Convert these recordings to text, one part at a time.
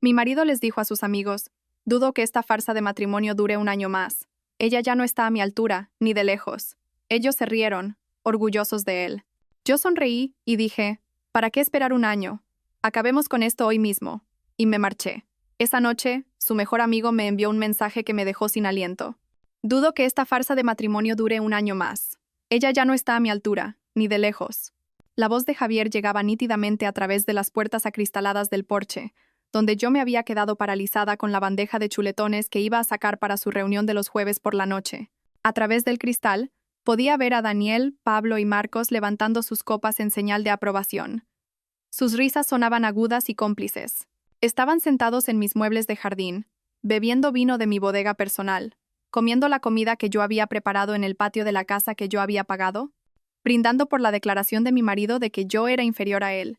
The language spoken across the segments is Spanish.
Mi marido les dijo a sus amigos: dudo que esta farsa de matrimonio dure un año más. Ella ya no está a mi altura, ni de lejos. Ellos se rieron, orgullosos de él. Yo sonreí y dije: ¿para qué esperar un año? Acabemos con esto hoy mismo. Y me marché. Esa noche, su mejor amigo me envió un mensaje que me dejó sin aliento. Dudo que esta farsa de matrimonio dure un año más. Ella ya no está a mi altura, ni de lejos. La voz de Javier llegaba nítidamente a través de las puertas acristaladas del porche, donde yo me había quedado paralizada con la bandeja de chuletones que iba a sacar para su reunión de los jueves por la noche. A través del cristal, podía ver a Daniel, Pablo y Marcos levantando sus copas en señal de aprobación. Sus risas sonaban agudas y cómplices. Estaban sentados en mis muebles de jardín, bebiendo vino de mi bodega personal, comiendo la comida que yo había preparado en el patio de la casa que yo había pagado, brindando por la declaración de mi marido de que yo era inferior a él.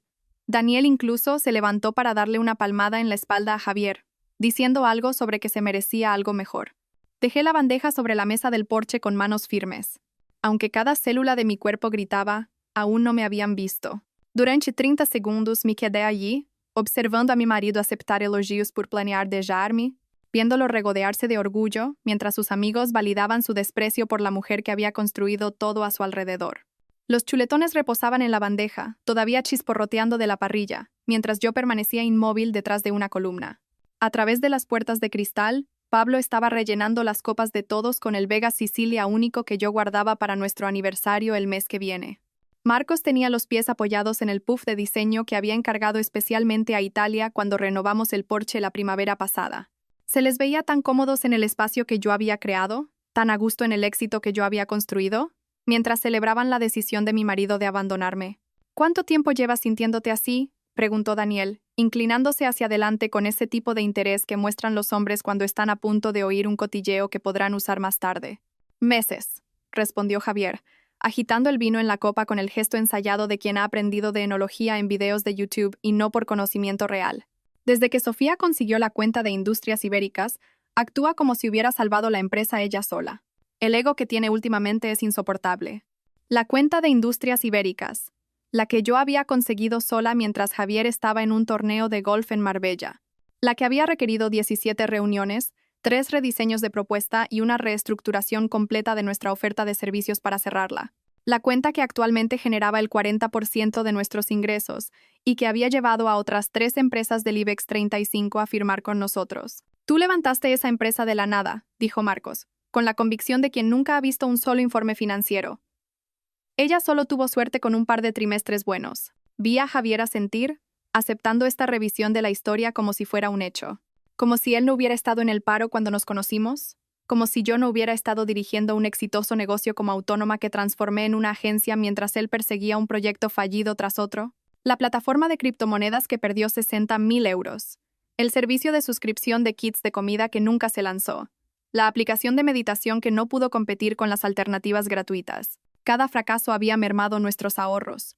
Daniel incluso se levantó para darle una palmada en la espalda a Javier, diciendo algo sobre que se merecía algo mejor. Dejé la bandeja sobre la mesa del porche con manos firmes. Aunque cada célula de mi cuerpo gritaba, aún no me habían visto. Durante 30 segundos me quedé allí, observando a mi marido aceptar elogios por planear dejarme, viéndolo regodearse de orgullo, mientras sus amigos validaban su desprecio por la mujer que había construido todo a su alrededor. Los chuletones reposaban en la bandeja, todavía chisporroteando de la parrilla, mientras yo permanecía inmóvil detrás de una columna. A través de las puertas de cristal, Pablo estaba rellenando las copas de todos con el Vega Sicilia único que yo guardaba para nuestro aniversario el mes que viene. Marcos tenía los pies apoyados en el puff de diseño que había encargado especialmente a Italia cuando renovamos el porche la primavera pasada. Se les veía tan cómodos en el espacio que yo había creado, tan a gusto en el éxito que yo había construido, mientras celebraban la decisión de mi marido de abandonarme. ¿Cuánto tiempo llevas sintiéndote así?, preguntó Daniel, inclinándose hacia adelante con ese tipo de interés que muestran los hombres cuando están a punto de oír un cotilleo que podrán usar más tarde. Meses, respondió Javier, agitando el vino en la copa con el gesto ensayado de quien ha aprendido de enología en videos de YouTube y no por conocimiento real. Desde que Sofía consiguió la cuenta de Industrias Ibéricas, actúa como si hubiera salvado la empresa ella sola. El ego que tiene últimamente es insoportable. La cuenta de Industrias Ibéricas, la que yo había conseguido sola mientras Javier estaba en un torneo de golf en Marbella, la que había requerido 17 reuniones, 3 rediseños de propuesta y una reestructuración completa de nuestra oferta de servicios para cerrarla. La cuenta que actualmente generaba el 40% de nuestros ingresos y que había llevado a otras 3 empresas del IBEX 35 a firmar con nosotros. Tú levantaste esa empresa de la nada, dijo Marcos, con la convicción de quien nunca ha visto un solo informe financiero. Ella solo tuvo suerte con un par de trimestres buenos. Vi a Javier asentir, aceptando esta revisión de la historia como si fuera un hecho. Como si él no hubiera estado en el paro cuando nos conocimos, como si yo no hubiera estado dirigiendo un exitoso negocio como autónoma que transformé en una agencia mientras él perseguía un proyecto fallido tras otro. La plataforma de criptomonedas que perdió 60.000 euros. El servicio de suscripción de kits de comida que nunca se lanzó. La aplicación de meditación que no pudo competir con las alternativas gratuitas. Cada fracaso había mermado nuestros ahorros.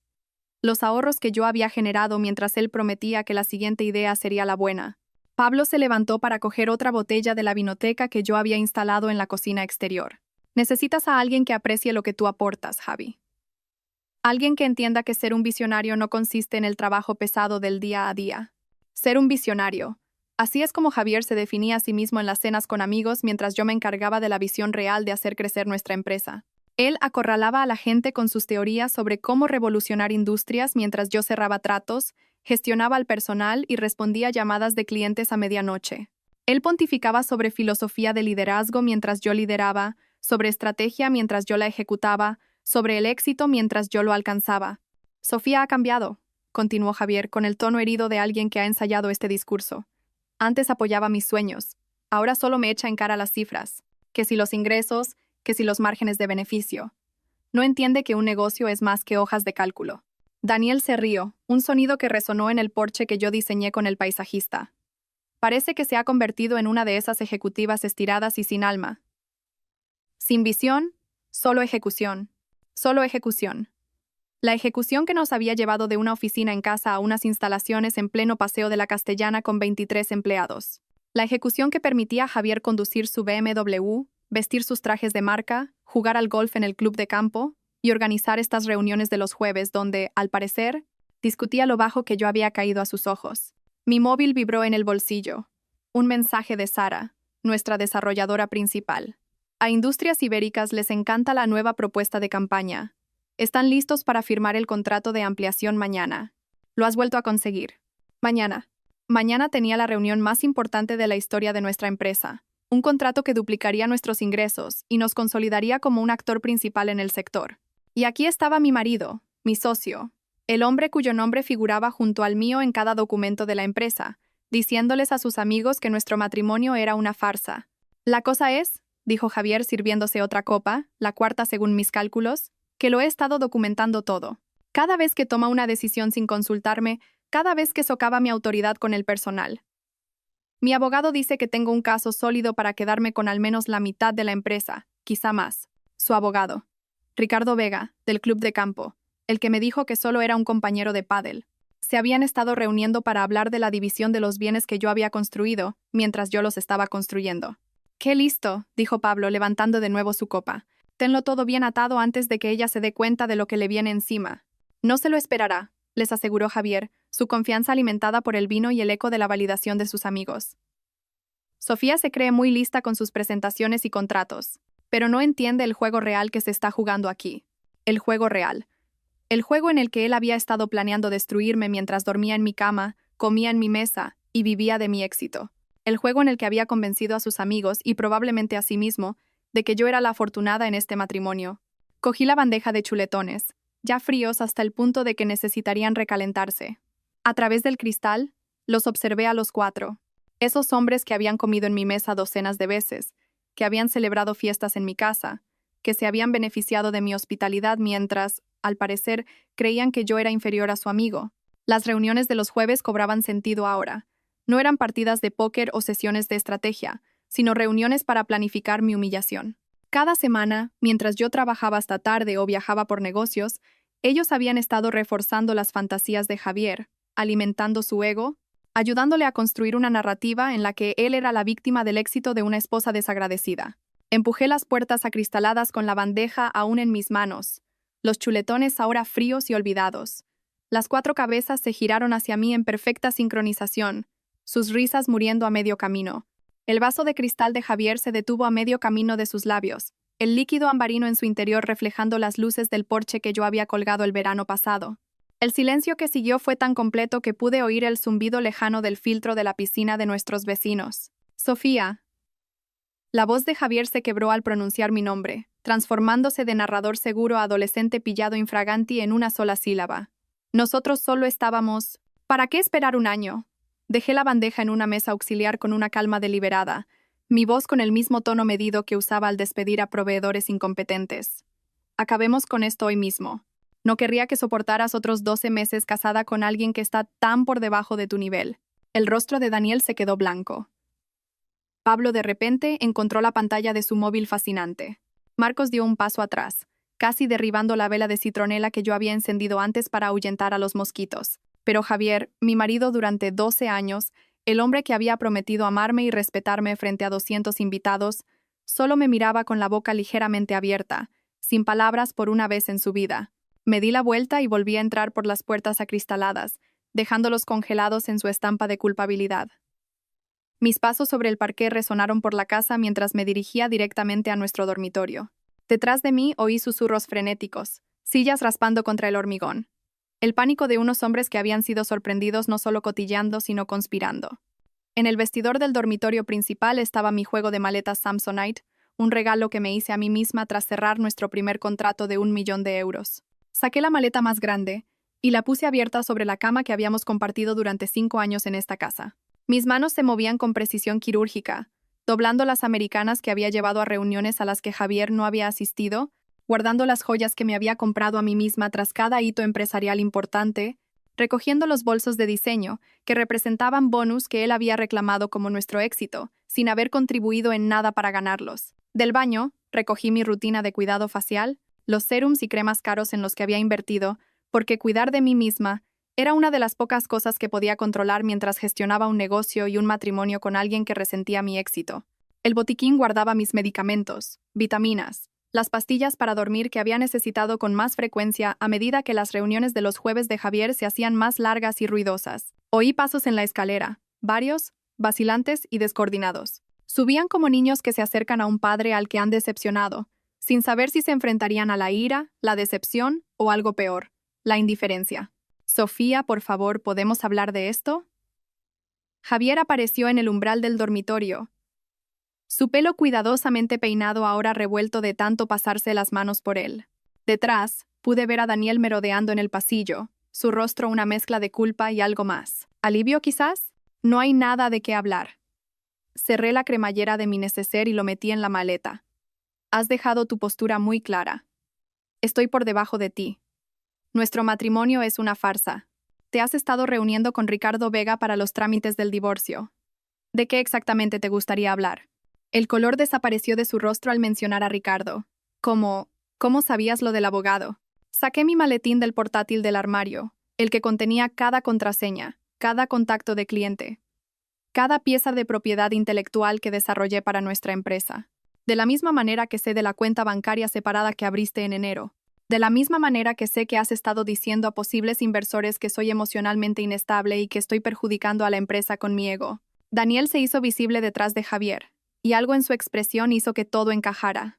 Los ahorros que yo había generado mientras él prometía que la siguiente idea sería la buena. Pablo se levantó para coger otra botella de la vinoteca que yo había instalado en la cocina exterior. Necesitas a alguien que aprecie lo que tú aportas, Javi. Alguien que entienda que ser un visionario no consiste en el trabajo pesado del día a día. Ser un visionario. Así es como Javier se definía a sí mismo en las cenas con amigos mientras yo me encargaba de la visión real de hacer crecer nuestra empresa. Él acorralaba a la gente con sus teorías sobre cómo revolucionar industrias mientras yo cerraba tratos, gestionaba al personal y respondía llamadas de clientes a medianoche. Él pontificaba sobre filosofía de liderazgo mientras yo lideraba, sobre estrategia mientras yo la ejecutaba, sobre el éxito mientras yo lo alcanzaba. Sofía ha cambiado, continuó Javier con el tono herido de alguien que ha ensayado este discurso. Antes apoyaba mis sueños, ahora solo me echa en cara las cifras, que si los ingresos, que si los márgenes de beneficio. No entiende que un negocio es más que hojas de cálculo. Daniel se rió, un sonido que resonó en el porche que yo diseñé con el paisajista. Parece que se ha convertido en una de esas ejecutivas estiradas y sin alma. Sin visión, solo ejecución. Solo ejecución. La ejecución que nos había llevado de una oficina en casa a unas instalaciones en pleno Paseo de la Castellana con 23 empleados. La ejecución que permitía a Javier conducir su BMW, vestir sus trajes de marca, jugar al golf en el club de campo y organizar estas reuniones de los jueves donde, al parecer, discutía lo bajo que yo había caído a sus ojos. Mi móvil vibró en el bolsillo. Un mensaje de Sara, nuestra desarrolladora principal. A Industrias Ibéricas les encanta la nueva propuesta de campaña. Están listos para firmar el contrato de ampliación mañana. Lo has vuelto a conseguir. Mañana. Mañana tenía la reunión más importante de la historia de nuestra empresa. Un contrato que duplicaría nuestros ingresos y nos consolidaría como un actor principal en el sector. Y aquí estaba mi marido, mi socio, el hombre cuyo nombre figuraba junto al mío en cada documento de la empresa, diciéndoles a sus amigos que nuestro matrimonio era una farsa. La cosa es, dijo Javier sirviéndose otra copa, la cuarta según mis cálculos, que lo he estado documentando todo. Cada vez que toma una decisión sin consultarme, cada vez que socava mi autoridad con el personal. Mi abogado dice que tengo un caso sólido para quedarme con al menos la mitad de la empresa, quizá más. Su abogado, Ricardo Vega, del Club de Campo, el que me dijo que solo era un compañero de pádel. Se habían estado reuniendo para hablar de la división de los bienes que yo había construido, mientras yo los estaba construyendo. «¡Qué listo!», dijo Pablo, levantando de nuevo su copa. «Tenlo todo bien atado antes de que ella se dé cuenta de lo que le viene encima». «No se lo esperará», les aseguró Javier, su confianza alimentada por el vino y el eco de la validación de sus amigos. Sofía se cree muy lista con sus presentaciones y contratos, pero no entiende el juego real que se está jugando aquí. El juego real. El juego en el que él había estado planeando destruirme mientras dormía en mi cama, comía en mi mesa y vivía de mi éxito. El juego en el que había convencido a sus amigos y probablemente a sí mismo de que yo era la afortunada en este matrimonio. Cogí la bandeja de chuletones, ya fríos hasta el punto de que necesitarían recalentarse. A través del cristal, los observé a los cuatro. Esos hombres que habían comido en mi mesa docenas de veces, que habían celebrado fiestas en mi casa, que se habían beneficiado de mi hospitalidad mientras, al parecer, creían que yo era inferior a su amigo. Las reuniones de los jueves cobraban sentido ahora. No eran partidas de póker o sesiones de estrategia, sino reuniones para planificar mi humillación. Cada semana, mientras yo trabajaba hasta tarde o viajaba por negocios, ellos habían estado reforzando las fantasías de Javier, alimentando su ego, ayudándole a construir una narrativa en la que él era la víctima del éxito de una esposa desagradecida. Empujé las puertas acristaladas con la bandeja aún en mis manos, los chuletones ahora fríos y olvidados. Las cuatro cabezas se giraron hacia mí en perfecta sincronización, sus risas muriendo a medio camino. El vaso de cristal de Javier se detuvo a medio camino de sus labios, el líquido ambarino en su interior reflejando las luces del porche que yo había colgado el verano pasado. El silencio que siguió fue tan completo que pude oír el zumbido lejano del filtro de la piscina de nuestros vecinos. «Sofía». La voz de Javier se quebró al pronunciar mi nombre, transformándose de narrador seguro a adolescente pillado infraganti en una sola sílaba. Nosotros solo estábamos... ¿Para qué esperar un año? Dejé la bandeja en una mesa auxiliar con una calma deliberada, mi voz con el mismo tono medido que usaba al despedir a proveedores incompetentes. Acabemos con esto hoy mismo. No querría que soportaras otros 12 meses casada con alguien que está tan por debajo de tu nivel. El rostro de Daniel se quedó blanco. Pablo de repente encontró la pantalla de su móvil fascinante. Marcos dio un paso atrás, casi derribando la vela de citronela que yo había encendido antes para ahuyentar a los mosquitos. Pero Javier, mi marido durante 12 años, el hombre que había prometido amarme y respetarme frente a 200 invitados, solo me miraba con la boca ligeramente abierta, sin palabras por una vez en su vida. Me di la vuelta y volví a entrar por las puertas acristaladas, dejándolos congelados en su estampa de culpabilidad. Mis pasos sobre el parqué resonaron por la casa mientras me dirigía directamente a nuestro dormitorio. Detrás de mí oí susurros frenéticos, sillas raspando contra el hormigón. El pánico de unos hombres que habían sido sorprendidos no solo cotilleando, sino conspirando. En el vestidor del dormitorio principal estaba mi juego de maletas Samsonite, un regalo que me hice a mí misma tras cerrar nuestro primer contrato de 1 millón de euros. Saqué la maleta más grande y la puse abierta sobre la cama que habíamos compartido durante 5 años en esta casa. Mis manos se movían con precisión quirúrgica, doblando las americanas que había llevado a reuniones a las que Javier no había asistido, guardando las joyas que me había comprado a mí misma tras cada hito empresarial importante, recogiendo los bolsos de diseño que representaban bonus que él había reclamado como nuestro éxito, sin haber contribuido en nada para ganarlos. Del baño, recogí mi rutina de cuidado facial, los serums y cremas caros en los que había invertido, porque cuidar de mí misma era una de las pocas cosas que podía controlar mientras gestionaba un negocio y un matrimonio con alguien que resentía mi éxito. El botiquín guardaba mis medicamentos, vitaminas, las pastillas para dormir que había necesitado con más frecuencia a medida que las reuniones de los jueves de Javier se hacían más largas y ruidosas. Oí pasos en la escalera, varios, vacilantes y descoordinados. Subían como niños que se acercan a un padre al que han decepcionado, sin saber si se enfrentarían a la ira, la decepción o algo peor, la indiferencia. Sofía, por favor, ¿podemos hablar de esto? Javier apareció en el umbral del dormitorio. Su pelo cuidadosamente peinado ahora revuelto de tanto pasarse las manos por él. Detrás, pude ver a Daniel merodeando en el pasillo, su rostro una mezcla de culpa y algo más. ¿Alivio quizás? No hay nada de qué hablar. Cerré la cremallera de mi neceser y lo metí en la maleta. Has dejado tu postura muy clara. Estoy por debajo de ti. Nuestro matrimonio es una farsa. Te has estado reuniendo con Ricardo Vega para los trámites del divorcio. ¿De qué exactamente te gustaría hablar? El color desapareció de su rostro al mencionar a Ricardo. ¿Cómo sabías lo del abogado? Saqué mi maletín del portátil del armario, el que contenía cada contraseña, cada contacto de cliente, cada pieza de propiedad intelectual que desarrollé para nuestra empresa. De la misma manera que sé de la cuenta bancaria separada que abriste en enero. De la misma manera que sé que has estado diciendo a posibles inversores que soy emocionalmente inestable y que estoy perjudicando a la empresa con mi ego. Daniel se hizo visible detrás de Javier, y algo en su expresión hizo que todo encajara.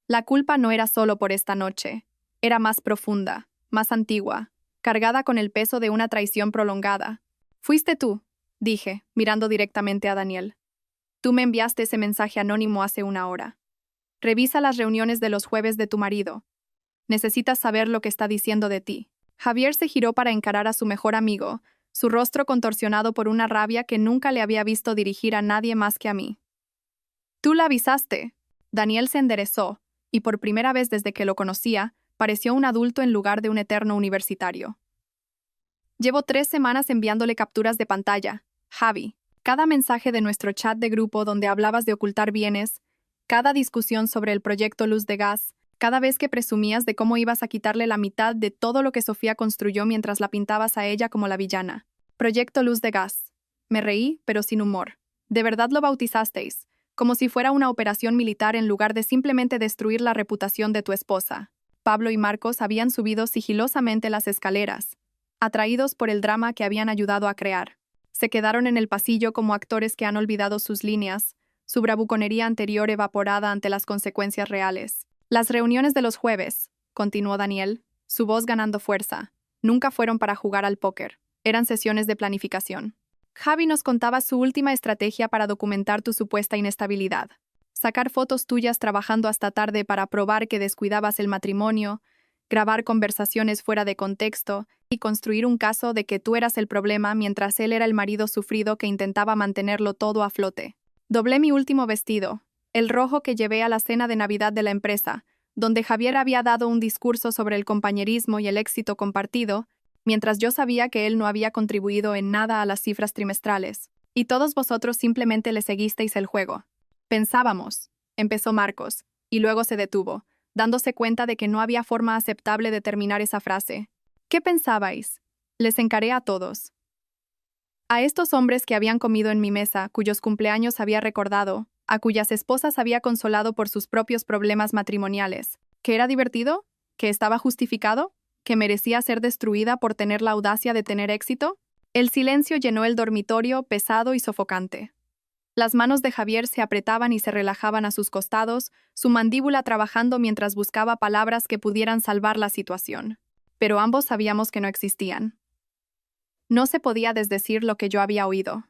La culpa no era solo por esta noche. Era más profunda, más antigua, cargada con el peso de una traición prolongada. Fuiste tú, dije, mirando directamente a Daniel. Tú me enviaste ese mensaje anónimo hace una hora. Revisa las reuniones de los jueves de tu marido. Necesitas saber lo que está diciendo de ti. Javier se giró para encarar a su mejor amigo, su rostro contorsionado por una rabia que nunca le había visto dirigir a nadie más que a mí. Tú la avisaste. Daniel se enderezó, y por primera vez desde que lo conocía, pareció un adulto en lugar de un eterno universitario. Llevo 3 semanas enviándole capturas de pantalla, Javi. Cada mensaje de nuestro chat de grupo donde hablabas de ocultar bienes, cada discusión sobre el proyecto Luz de Gas, cada vez que presumías de cómo ibas a quitarle la mitad de todo lo que Sofía construyó mientras la pintabas a ella como la villana. Proyecto Luz de Gas. Me reí, pero sin humor. De verdad lo bautizasteis, como si fuera una operación militar en lugar de simplemente destruir la reputación de tu esposa. Pablo y Marcos habían subido sigilosamente las escaleras, atraídos por el drama que habían ayudado a crear. Se quedaron en el pasillo como actores que han olvidado sus líneas, su bravuconería anterior evaporada ante las consecuencias reales. Las reuniones de los jueves, continuó Daniel, su voz ganando fuerza, nunca fueron para jugar al póker, eran sesiones de planificación. Javi nos contaba su última estrategia para documentar tu supuesta inestabilidad. Sacar fotos tuyas trabajando hasta tarde para probar que descuidabas el matrimonio, grabar conversaciones fuera de contexto y construir un caso de que tú eras el problema mientras él era el marido sufrido que intentaba mantenerlo todo a flote. Doblé mi último vestido, el rojo que llevé a la cena de Navidad de la empresa, donde Javier había dado un discurso sobre el compañerismo y el éxito compartido, mientras yo sabía que él no había contribuido en nada a las cifras trimestrales, y todos vosotros simplemente le seguisteis el juego. Pensábamos, empezó Marcos, y luego se detuvo, dándose cuenta de que no había forma aceptable de terminar esa frase. ¿Qué pensabais? Les encaré a todos. A estos hombres que habían comido en mi mesa, cuyos cumpleaños había recordado, a cuyas esposas había consolado por sus propios problemas matrimoniales. ¿Que era divertido? ¿Que estaba justificado? ¿Que merecía ser destruida por tener la audacia de tener éxito? El silencio llenó el dormitorio, pesado y sofocante. Las manos de Javier se apretaban y se relajaban a sus costados, su mandíbula trabajando mientras buscaba palabras que pudieran salvar la situación. Pero ambos sabíamos que no existían. No se podía desdecir lo que yo había oído.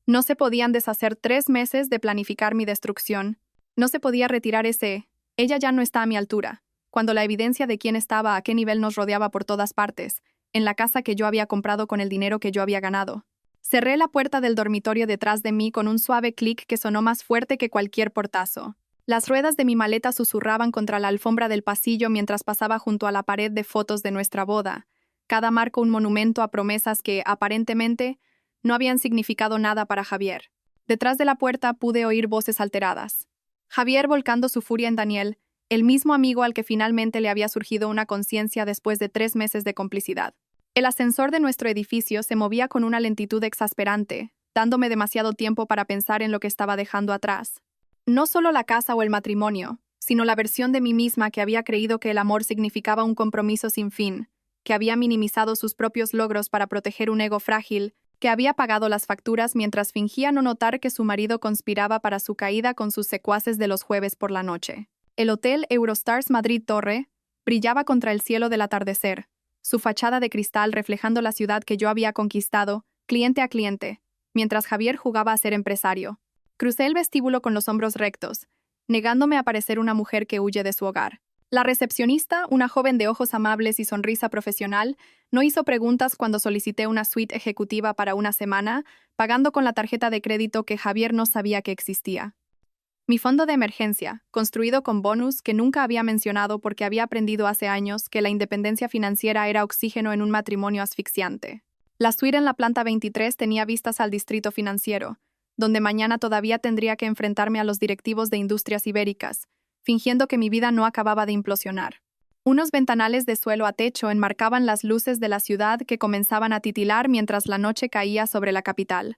No se podían deshacer 3 meses de planificar mi destrucción. No se podía retirar ese «ella ya no está a mi altura», cuando la evidencia de quién estaba a qué nivel nos rodeaba por todas partes, en la casa que yo había comprado con el dinero que yo había ganado. Cerré la puerta del dormitorio detrás de mí con un suave clic que sonó más fuerte que cualquier portazo. Las ruedas de mi maleta susurraban contra la alfombra del pasillo mientras pasaba junto a la pared de fotos de nuestra boda, cada marco un monumento a promesas que, aparentemente, no habían significado nada para Javier. Detrás de la puerta pude oír voces alteradas. Javier volcando su furia en Daniel, el mismo amigo al que finalmente le había surgido una conciencia después de 3 meses de complicidad. El ascensor de nuestro edificio se movía con una lentitud exasperante, dándome demasiado tiempo para pensar en lo que estaba dejando atrás. No solo la casa o el matrimonio, sino la versión de mí misma que había creído que el amor significaba un compromiso sin fin, que había minimizado sus propios logros para proteger un ego frágil, que había pagado las facturas mientras fingía no notar que su marido conspiraba para su caída con sus secuaces de los jueves por la noche. El Hotel Eurostars Madrid Torre brillaba contra el cielo del atardecer, su fachada de cristal reflejando la ciudad que yo había conquistado, cliente a cliente, mientras Javier jugaba a ser empresario. Crucé el vestíbulo con los hombros rectos, negándome a parecer una mujer que huye de su hogar. La recepcionista, una joven de ojos amables y sonrisa profesional, no hizo preguntas cuando solicité una suite ejecutiva para una semana, pagando con la tarjeta de crédito que Javier no sabía que existía. Mi fondo de emergencia, construido con bonus que nunca había mencionado porque había aprendido hace años que la independencia financiera era oxígeno en un matrimonio asfixiante. La suite en la planta 23 tenía vistas al distrito financiero, donde mañana todavía tendría que enfrentarme a los directivos de Industrias Ibéricas, fingiendo que mi vida no acababa de implosionar. Unos ventanales de suelo a techo enmarcaban las luces de la ciudad que comenzaban a titilar mientras la noche caía sobre la capital.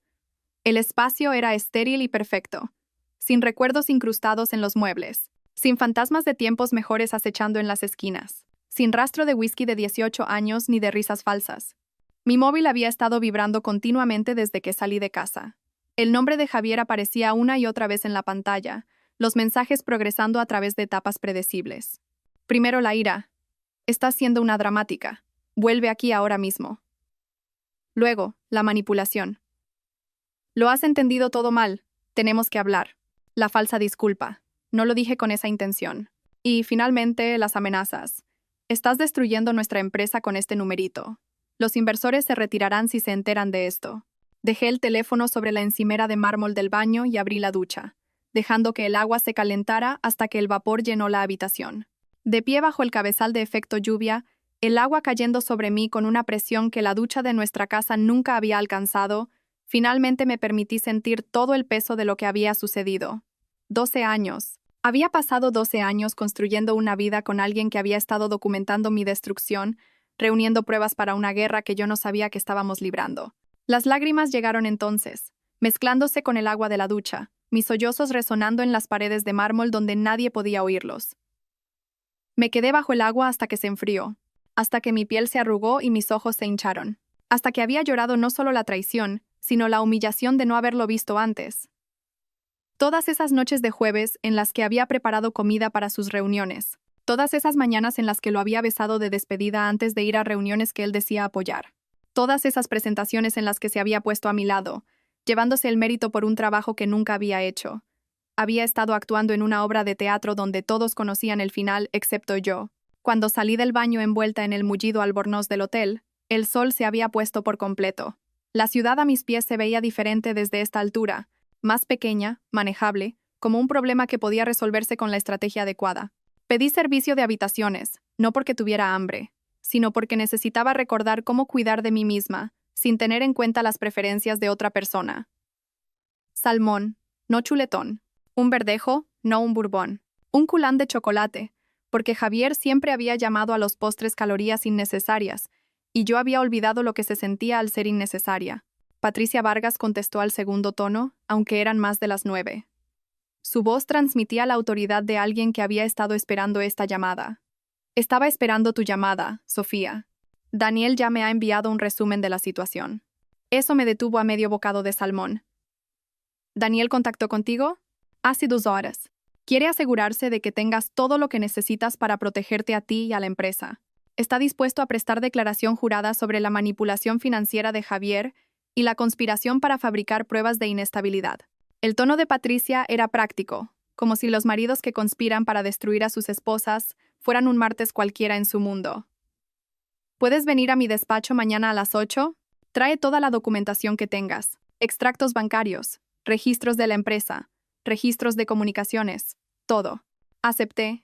El espacio era estéril y perfecto, sin recuerdos incrustados en los muebles, sin fantasmas de tiempos mejores acechando en las esquinas, sin rastro de whisky de 18 años ni de risas falsas. Mi móvil había estado vibrando continuamente desde que salí de casa. El nombre de Javier aparecía una y otra vez en la pantalla, los mensajes progresando a través de etapas predecibles. Primero la ira. Estás siendo una dramática. Vuelve aquí ahora mismo. Luego, la manipulación. Lo has entendido todo mal. Tenemos que hablar. La falsa disculpa. No lo dije con esa intención. Y, finalmente, las amenazas. Estás destruyendo nuestra empresa con este numerito. Los inversores se retirarán si se enteran de esto. Dejé el teléfono sobre la encimera de mármol del baño y abrí la ducha, dejando que el agua se calentara hasta que el vapor llenó la habitación. De pie bajo el cabezal de efecto lluvia, el agua cayendo sobre mí con una presión que la ducha de nuestra casa nunca había alcanzado, finalmente me permití sentir todo el peso de lo que había sucedido. 12 años. Había pasado 12 años construyendo una vida con alguien que había estado documentando mi destrucción, reuniendo pruebas para una guerra que yo no sabía que estábamos librando. Las lágrimas llegaron entonces, mezclándose con el agua de la ducha, mis sollozos resonando en las paredes de mármol donde nadie podía oírlos. Me quedé bajo el agua hasta que se enfrió, hasta que mi piel se arrugó y mis ojos se hincharon, hasta que había llorado no solo la traición, sino la humillación de no haberlo visto antes. Todas esas noches de jueves en las que había preparado comida para sus reuniones, todas esas mañanas en las que lo había besado de despedida antes de ir a reuniones que él decía apoyar, todas esas presentaciones en las que se había puesto a mi lado, llevándose el mérito por un trabajo que nunca había hecho. Había estado actuando en una obra de teatro donde todos conocían el final excepto yo. Cuando salí del baño envuelta en el mullido albornoz del hotel, el sol se había puesto por completo. La ciudad a mis pies se veía diferente desde esta altura, más pequeña, manejable, como un problema que podía resolverse con la estrategia adecuada. Pedí servicio de habitaciones, no porque tuviera hambre, sino porque necesitaba recordar cómo cuidar de mí misma, sin tener en cuenta las preferencias de otra persona. Salmón, no chuletón. Un verdejo, no un bourbon. Un culán de chocolate, porque Javier siempre había llamado a los postres calorías innecesarias, y yo había olvidado lo que se sentía al ser innecesaria. Patricia Vargas contestó al segundo tono, aunque eran más de las 9. Su voz transmitía la autoridad de alguien que había estado esperando esta llamada. Estaba esperando tu llamada, Sofía. Daniel ya me ha enviado un resumen de la situación. Eso me detuvo a medio bocado de salmón. ¿Daniel contactó contigo? Hace 2 horas. Quiere asegurarse de que tengas todo lo que necesitas para protegerte a ti y a la empresa. Está dispuesto a prestar declaración jurada sobre la manipulación financiera de Javier y la conspiración para fabricar pruebas de inestabilidad. El tono de Patricia era práctico, como si los maridos que conspiran para destruir a sus esposas fueran un martes cualquiera en su mundo. ¿Puedes venir a mi despacho mañana a las 8? Trae toda la documentación que tengas, extractos bancarios, registros de la empresa, registros de comunicaciones, todo. Acepté.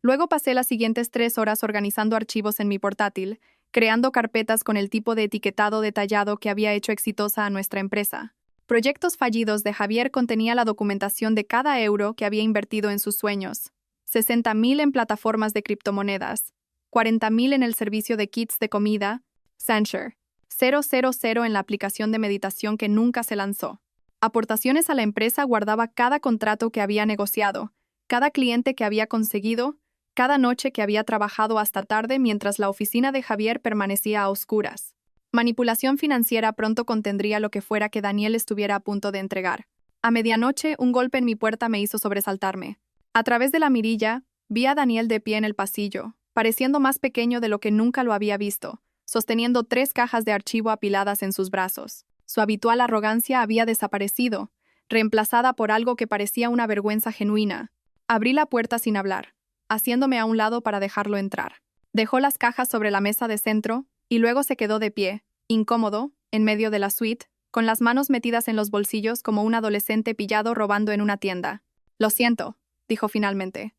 Luego pasé las siguientes 3 horas organizando archivos en mi portátil, creando carpetas con el tipo de etiquetado detallado que había hecho exitosa a nuestra empresa. Proyectos fallidos de Javier contenía la documentación de cada euro que había invertido en sus sueños. 60,000 en plataformas de criptomonedas, 40,000 en el servicio de kits de comida, Sancher, 000 en la aplicación de meditación que nunca se lanzó. Aportaciones a la empresa guardaba cada contrato que había negociado, cada cliente que había conseguido cada noche que había trabajado hasta tarde mientras la oficina de Javier permanecía a oscuras. Manipulación financiera pronto contendría lo que fuera que Daniel estuviera a punto de entregar. A medianoche, un golpe en mi puerta me hizo sobresaltarme. A través de la mirilla, vi a Daniel de pie en el pasillo, pareciendo más pequeño de lo que nunca lo había visto, sosteniendo 3 cajas de archivo apiladas en sus brazos. Su habitual arrogancia había desaparecido, reemplazada por algo que parecía una vergüenza genuina. Abrí la puerta sin hablar, haciéndome a un lado para dejarlo entrar. Dejó las cajas sobre la mesa de centro y luego se quedó de pie, incómodo, en medio de la suite, con las manos metidas en los bolsillos como un adolescente pillado robando en una tienda. «Lo siento», dijo finalmente.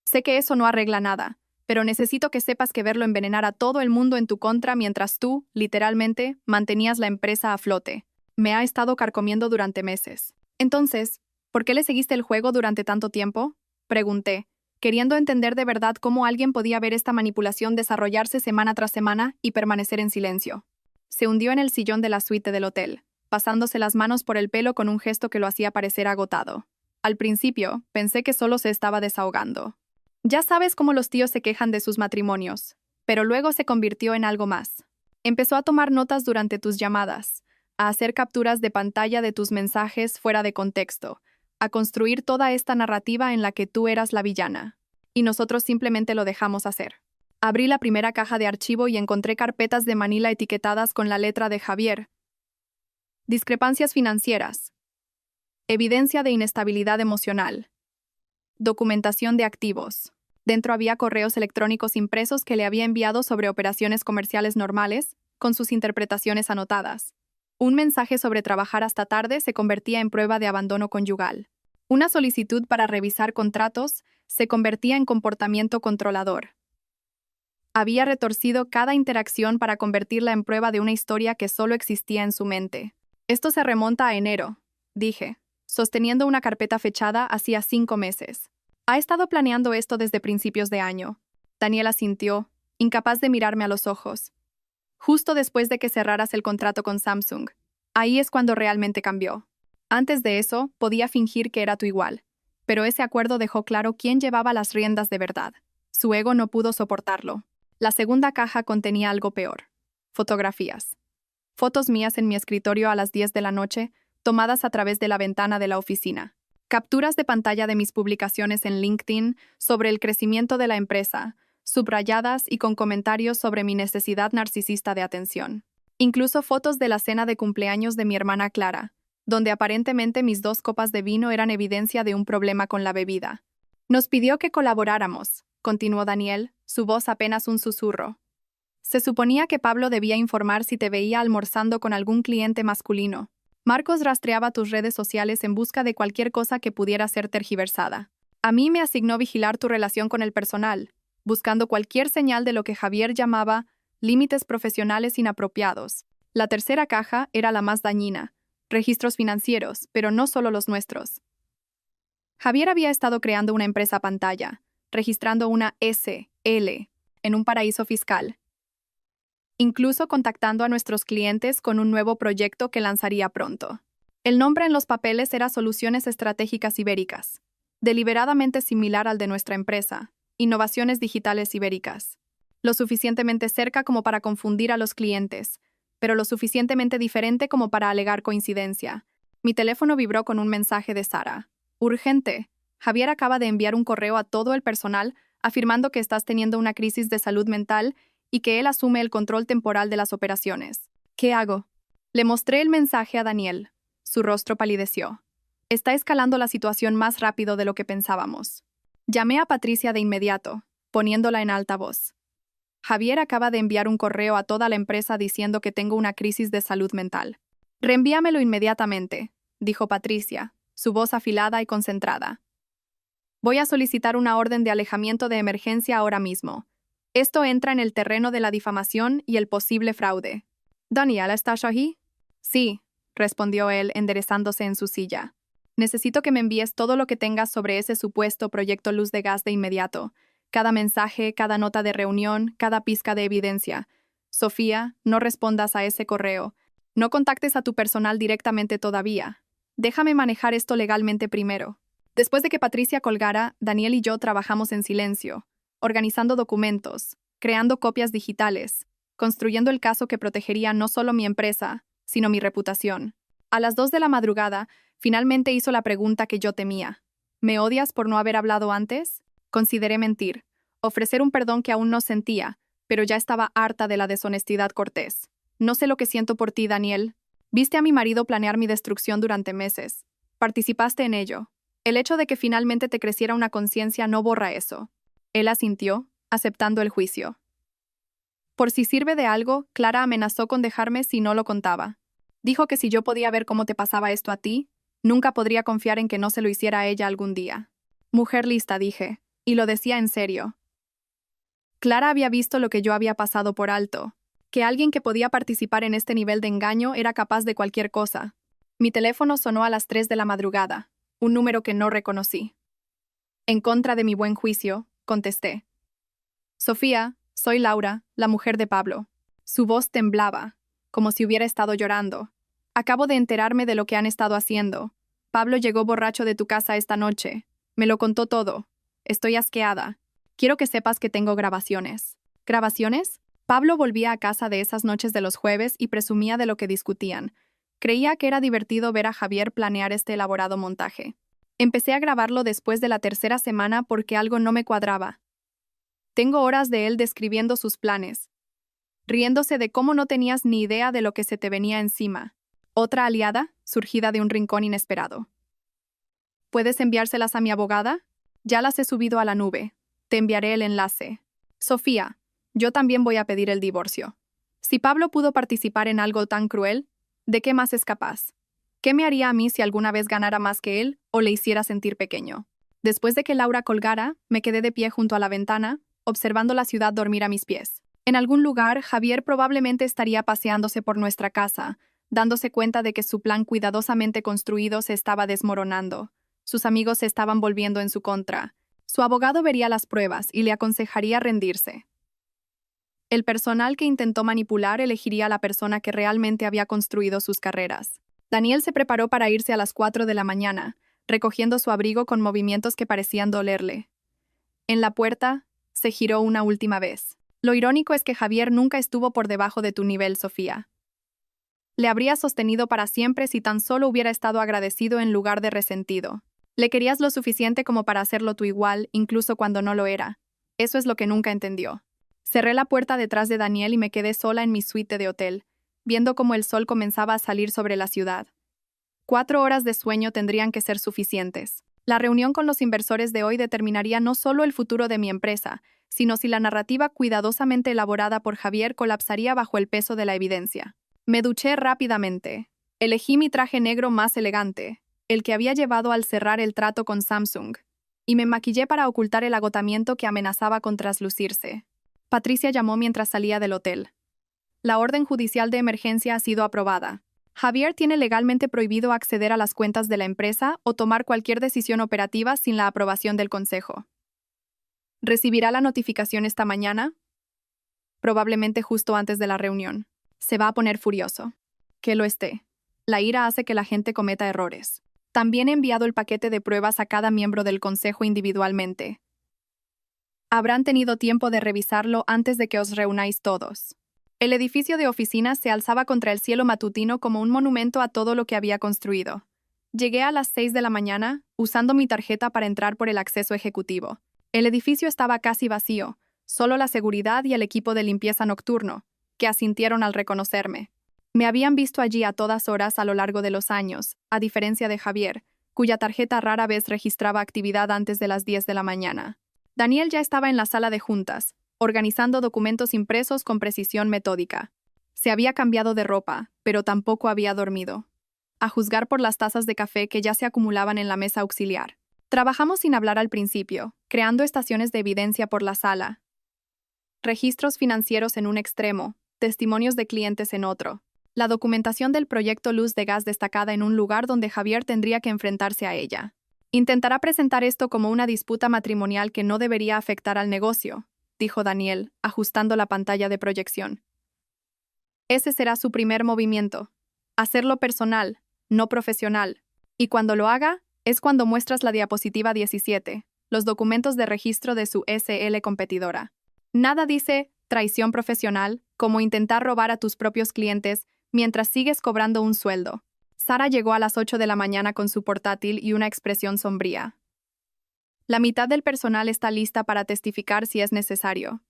«Sé que eso no arregla nada, pero necesito que sepas que verlo envenenar a todo el mundo en tu contra mientras tú, literalmente, mantenías la empresa a flote. Me ha estado carcomiendo durante meses». «Entonces, ¿por qué le seguiste el juego durante tanto tiempo?», pregunté, queriendo entender de verdad cómo alguien podía ver esta manipulación desarrollarse semana tras semana y permanecer en silencio. Se hundió en el sillón de la suite del hotel, pasándose las manos por el pelo con un gesto que lo hacía parecer agotado. Al principio, pensé que solo se estaba desahogando. «Ya sabes cómo los tíos se quejan de sus matrimonios», pero luego se convirtió en algo más. Empezó a tomar notas durante tus llamadas, a hacer capturas de pantalla de tus mensajes fuera de contexto, a construir toda esta narrativa en la que tú eras la villana. Y nosotros simplemente lo dejamos hacer. Abrí la primera caja de archivo y encontré carpetas de manila etiquetadas con la letra de Javier. Discrepancias financieras. Evidencia de inestabilidad emocional. Documentación de activos. Dentro había correos electrónicos impresos que le había enviado sobre operaciones comerciales normales, con sus interpretaciones anotadas. Un mensaje sobre trabajar hasta tarde se convertía en prueba de abandono conyugal. Una solicitud para revisar contratos se convertía en comportamiento controlador. Había retorcido cada interacción para convertirla en prueba de una historia que solo existía en su mente. «Esto se remonta a enero», dije, sosteniendo una carpeta fechada hacía 5 meses. «Ha estado planeando esto desde principios de año». Daniel asintió, incapaz de mirarme a los ojos. «Justo después de que cerraras el contrato con Samsung. Ahí es cuando realmente cambió. Antes de eso, podía fingir que era tu igual. Pero ese acuerdo dejó claro quién llevaba las riendas de verdad. Su ego no pudo soportarlo». La segunda caja contenía algo peor. Fotografías. Fotos mías en mi escritorio a las 10 de la noche, tomadas a través de la ventana de la oficina. Capturas de pantalla de mis publicaciones en LinkedIn sobre el crecimiento de la empresa, subrayadas y con comentarios sobre mi necesidad narcisista de atención. Incluso fotos de la cena de cumpleaños de mi hermana Clara, donde aparentemente mis 2 copas de vino eran evidencia de un problema con la bebida. «Nos pidió que colaboráramos», continuó Daniel, su voz apenas un susurro. «Se suponía que Pablo debía informar si te veía almorzando con algún cliente masculino. Marcos rastreaba tus redes sociales en busca de cualquier cosa que pudiera ser tergiversada. A mí me asignó vigilar tu relación con el personal, buscando cualquier señal de lo que Javier llamaba límites profesionales inapropiados. La tercera caja era la más dañina, registros financieros, pero no solo los nuestros. Javier había estado creando una empresa pantalla, registrando una SL en un paraíso fiscal, incluso contactando a nuestros clientes con un nuevo proyecto que lanzaría pronto. El nombre en los papeles era Soluciones Estratégicas Ibéricas, deliberadamente similar al de nuestra empresa, Innovaciones Digitales Ibéricas. Lo suficientemente cerca como para confundir a los clientes, pero lo suficientemente diferente como para alegar coincidencia. Mi teléfono vibró con un mensaje de Sara. «Urgente. Javier acaba de enviar un correo a todo el personal afirmando que estás teniendo una crisis de salud mental y que él asume el control temporal de las operaciones. ¿Qué hago?». Le mostré el mensaje a Daniel. Su rostro palideció. «Está escalando la situación más rápido de lo que pensábamos». Llamé a Patricia de inmediato, poniéndola en altavoz. «Javier acaba de enviar un correo a toda la empresa diciendo que tengo una crisis de salud mental». «Reenvíamelo inmediatamente», dijo Patricia, su voz afilada y concentrada. «Voy a solicitar una orden de alejamiento de emergencia ahora mismo. Esto entra en el terreno de la difamación y el posible fraude». «Daniel, ¿estás ahí?». «Sí», respondió él, enderezándose en su silla. «Necesito que me envíes todo lo que tengas sobre ese supuesto proyecto Luz de Gas de inmediato. Cada mensaje, cada nota de reunión, cada pizca de evidencia. Sofía, no respondas a ese correo. No contactes a tu personal directamente todavía. Déjame manejar esto legalmente primero». Después de que Patricia colgara, Daniel y yo trabajamos en silencio, organizando documentos, creando copias digitales, construyendo el caso que protegería no solo mi empresa, sino mi reputación. A las 2 de la madrugada, finalmente hizo la pregunta que yo temía. ¿Me odias por no haber hablado antes? Consideré mentir, ofrecer un perdón que aún no sentía, pero ya estaba harta de la deshonestidad cortés. No sé lo que siento por ti, Daniel. Viste a mi marido planear mi destrucción durante meses. Participaste en ello. El hecho de que finalmente te creciera una conciencia no borra eso. Él asintió, aceptando el juicio. Por si sirve de algo, Clara amenazó con dejarme si no lo contaba. Dijo que si yo podía ver cómo te pasaba esto a ti, nunca podría confiar en que no se lo hiciera a ella algún día. Mujer lista, dije, y lo decía en serio. Clara había visto lo que yo había pasado por alto, que alguien que podía participar en este nivel de engaño era capaz de cualquier cosa. Mi teléfono sonó a las 3 de la madrugada, un número que no reconocí. En contra de mi buen juicio, contesté. Sofía, soy Laura, la mujer de Pablo. Su voz temblaba, como si hubiera estado llorando. Acabo de enterarme de lo que han estado haciendo. Pablo llegó borracho de tu casa esta noche. Me lo contó todo. Estoy asqueada. Quiero que sepas que tengo grabaciones. ¿Grabaciones? Pablo volvía a casa de esas noches de los jueves y presumía de lo que discutían. Creía que era divertido ver a Javier planear este elaborado montaje. Empecé a grabarlo después de la tercera semana porque algo no me cuadraba. Tengo horas de él describiendo sus planes, riéndose de cómo no tenías ni idea de lo que se te venía encima. Otra aliada, surgida de un rincón inesperado. ¿Puedes enviárselas a mi abogada? Ya las he subido a la nube. Te enviaré el enlace. Sofía, yo también voy a pedir el divorcio. Si Pablo pudo participar en algo tan cruel, ¿de qué más es capaz? ¿Qué me haría a mí si alguna vez ganara más que él o le hiciera sentir pequeño? Después de que Laura colgara, me quedé de pie junto a la ventana, observando la ciudad dormir a mis pies. En algún lugar, Javier probablemente estaría paseándose por nuestra casa, dándose cuenta de que su plan cuidadosamente construido se estaba desmoronando. Sus amigos se estaban volviendo en su contra. Su abogado vería las pruebas y le aconsejaría rendirse. El personal que intentó manipular elegiría a la persona que realmente había construido sus carreras. Daniel se preparó para irse a las 4 de la mañana, recogiendo su abrigo con movimientos que parecían dolerle. En la puerta, se giró una última vez. Lo irónico es que Javier nunca estuvo por debajo de tu nivel, Sofía. Le habría sostenido para siempre si tan solo hubiera estado agradecido en lugar de resentido. Le querías lo suficiente como para hacerlo tú igual, incluso cuando no lo era. Eso es lo que nunca entendió. Cerré la puerta detrás de Daniel y me quedé sola en mi suite de hotel, viendo cómo el sol comenzaba a salir sobre la ciudad. 4 horas de sueño tendrían que ser suficientes. La reunión con los inversores de hoy determinaría no solo el futuro de mi empresa, sino si la narrativa cuidadosamente elaborada por Javier colapsaría bajo el peso de la evidencia. Me duché rápidamente. Elegí mi traje negro más elegante, el que había llevado al cerrar el trato con Samsung, y me maquillé para ocultar el agotamiento que amenazaba con traslucirse. Patricia llamó mientras salía del hotel. La orden judicial de emergencia ha sido aprobada. Javier tiene legalmente prohibido acceder a las cuentas de la empresa o tomar cualquier decisión operativa sin la aprobación del consejo. ¿Recibirá la notificación esta mañana? Probablemente justo antes de la reunión. Se va a poner furioso. Que lo esté. La ira hace que la gente cometa errores. También he enviado el paquete de pruebas a cada miembro del consejo individualmente. Habrán tenido tiempo de revisarlo antes de que os reunáis todos. El edificio de oficinas se alzaba contra el cielo matutino como un monumento a todo lo que había construido. Llegué a las 6 de la mañana, usando mi tarjeta para entrar por el acceso ejecutivo. El edificio estaba casi vacío, solo la seguridad y el equipo de limpieza nocturno, que asintieron al reconocerme. Me habían visto allí a todas horas a lo largo de los años, a diferencia de Javier, cuya tarjeta rara vez registraba actividad antes de las 10 de la mañana. Daniel ya estaba en la sala de juntas, organizando documentos impresos con precisión metódica. Se había cambiado de ropa, pero tampoco había dormido. A juzgar por las tazas de café que ya se acumulaban en la mesa auxiliar. Trabajamos sin hablar al principio, creando estaciones de evidencia por la sala. Registros financieros en un extremo, testimonios de clientes en otro. La documentación del proyecto Luz de Gas destacada en un lugar donde Javier tendría que enfrentarse a ella. Intentará presentar esto como una disputa matrimonial que no debería afectar al negocio, dijo Daniel, ajustando la pantalla de proyección. Ese será su primer movimiento. Hacerlo personal, no profesional. Y cuando lo haga, Es cuando muestras la diapositiva 17, los documentos de registro de su SL competidora. Nada dice traición profesional, como intentar robar a tus propios clientes mientras sigues cobrando un sueldo. Sara llegó a las 8 de la mañana con su portátil y una expresión sombría. La mitad del personal está lista para testificar si es necesario.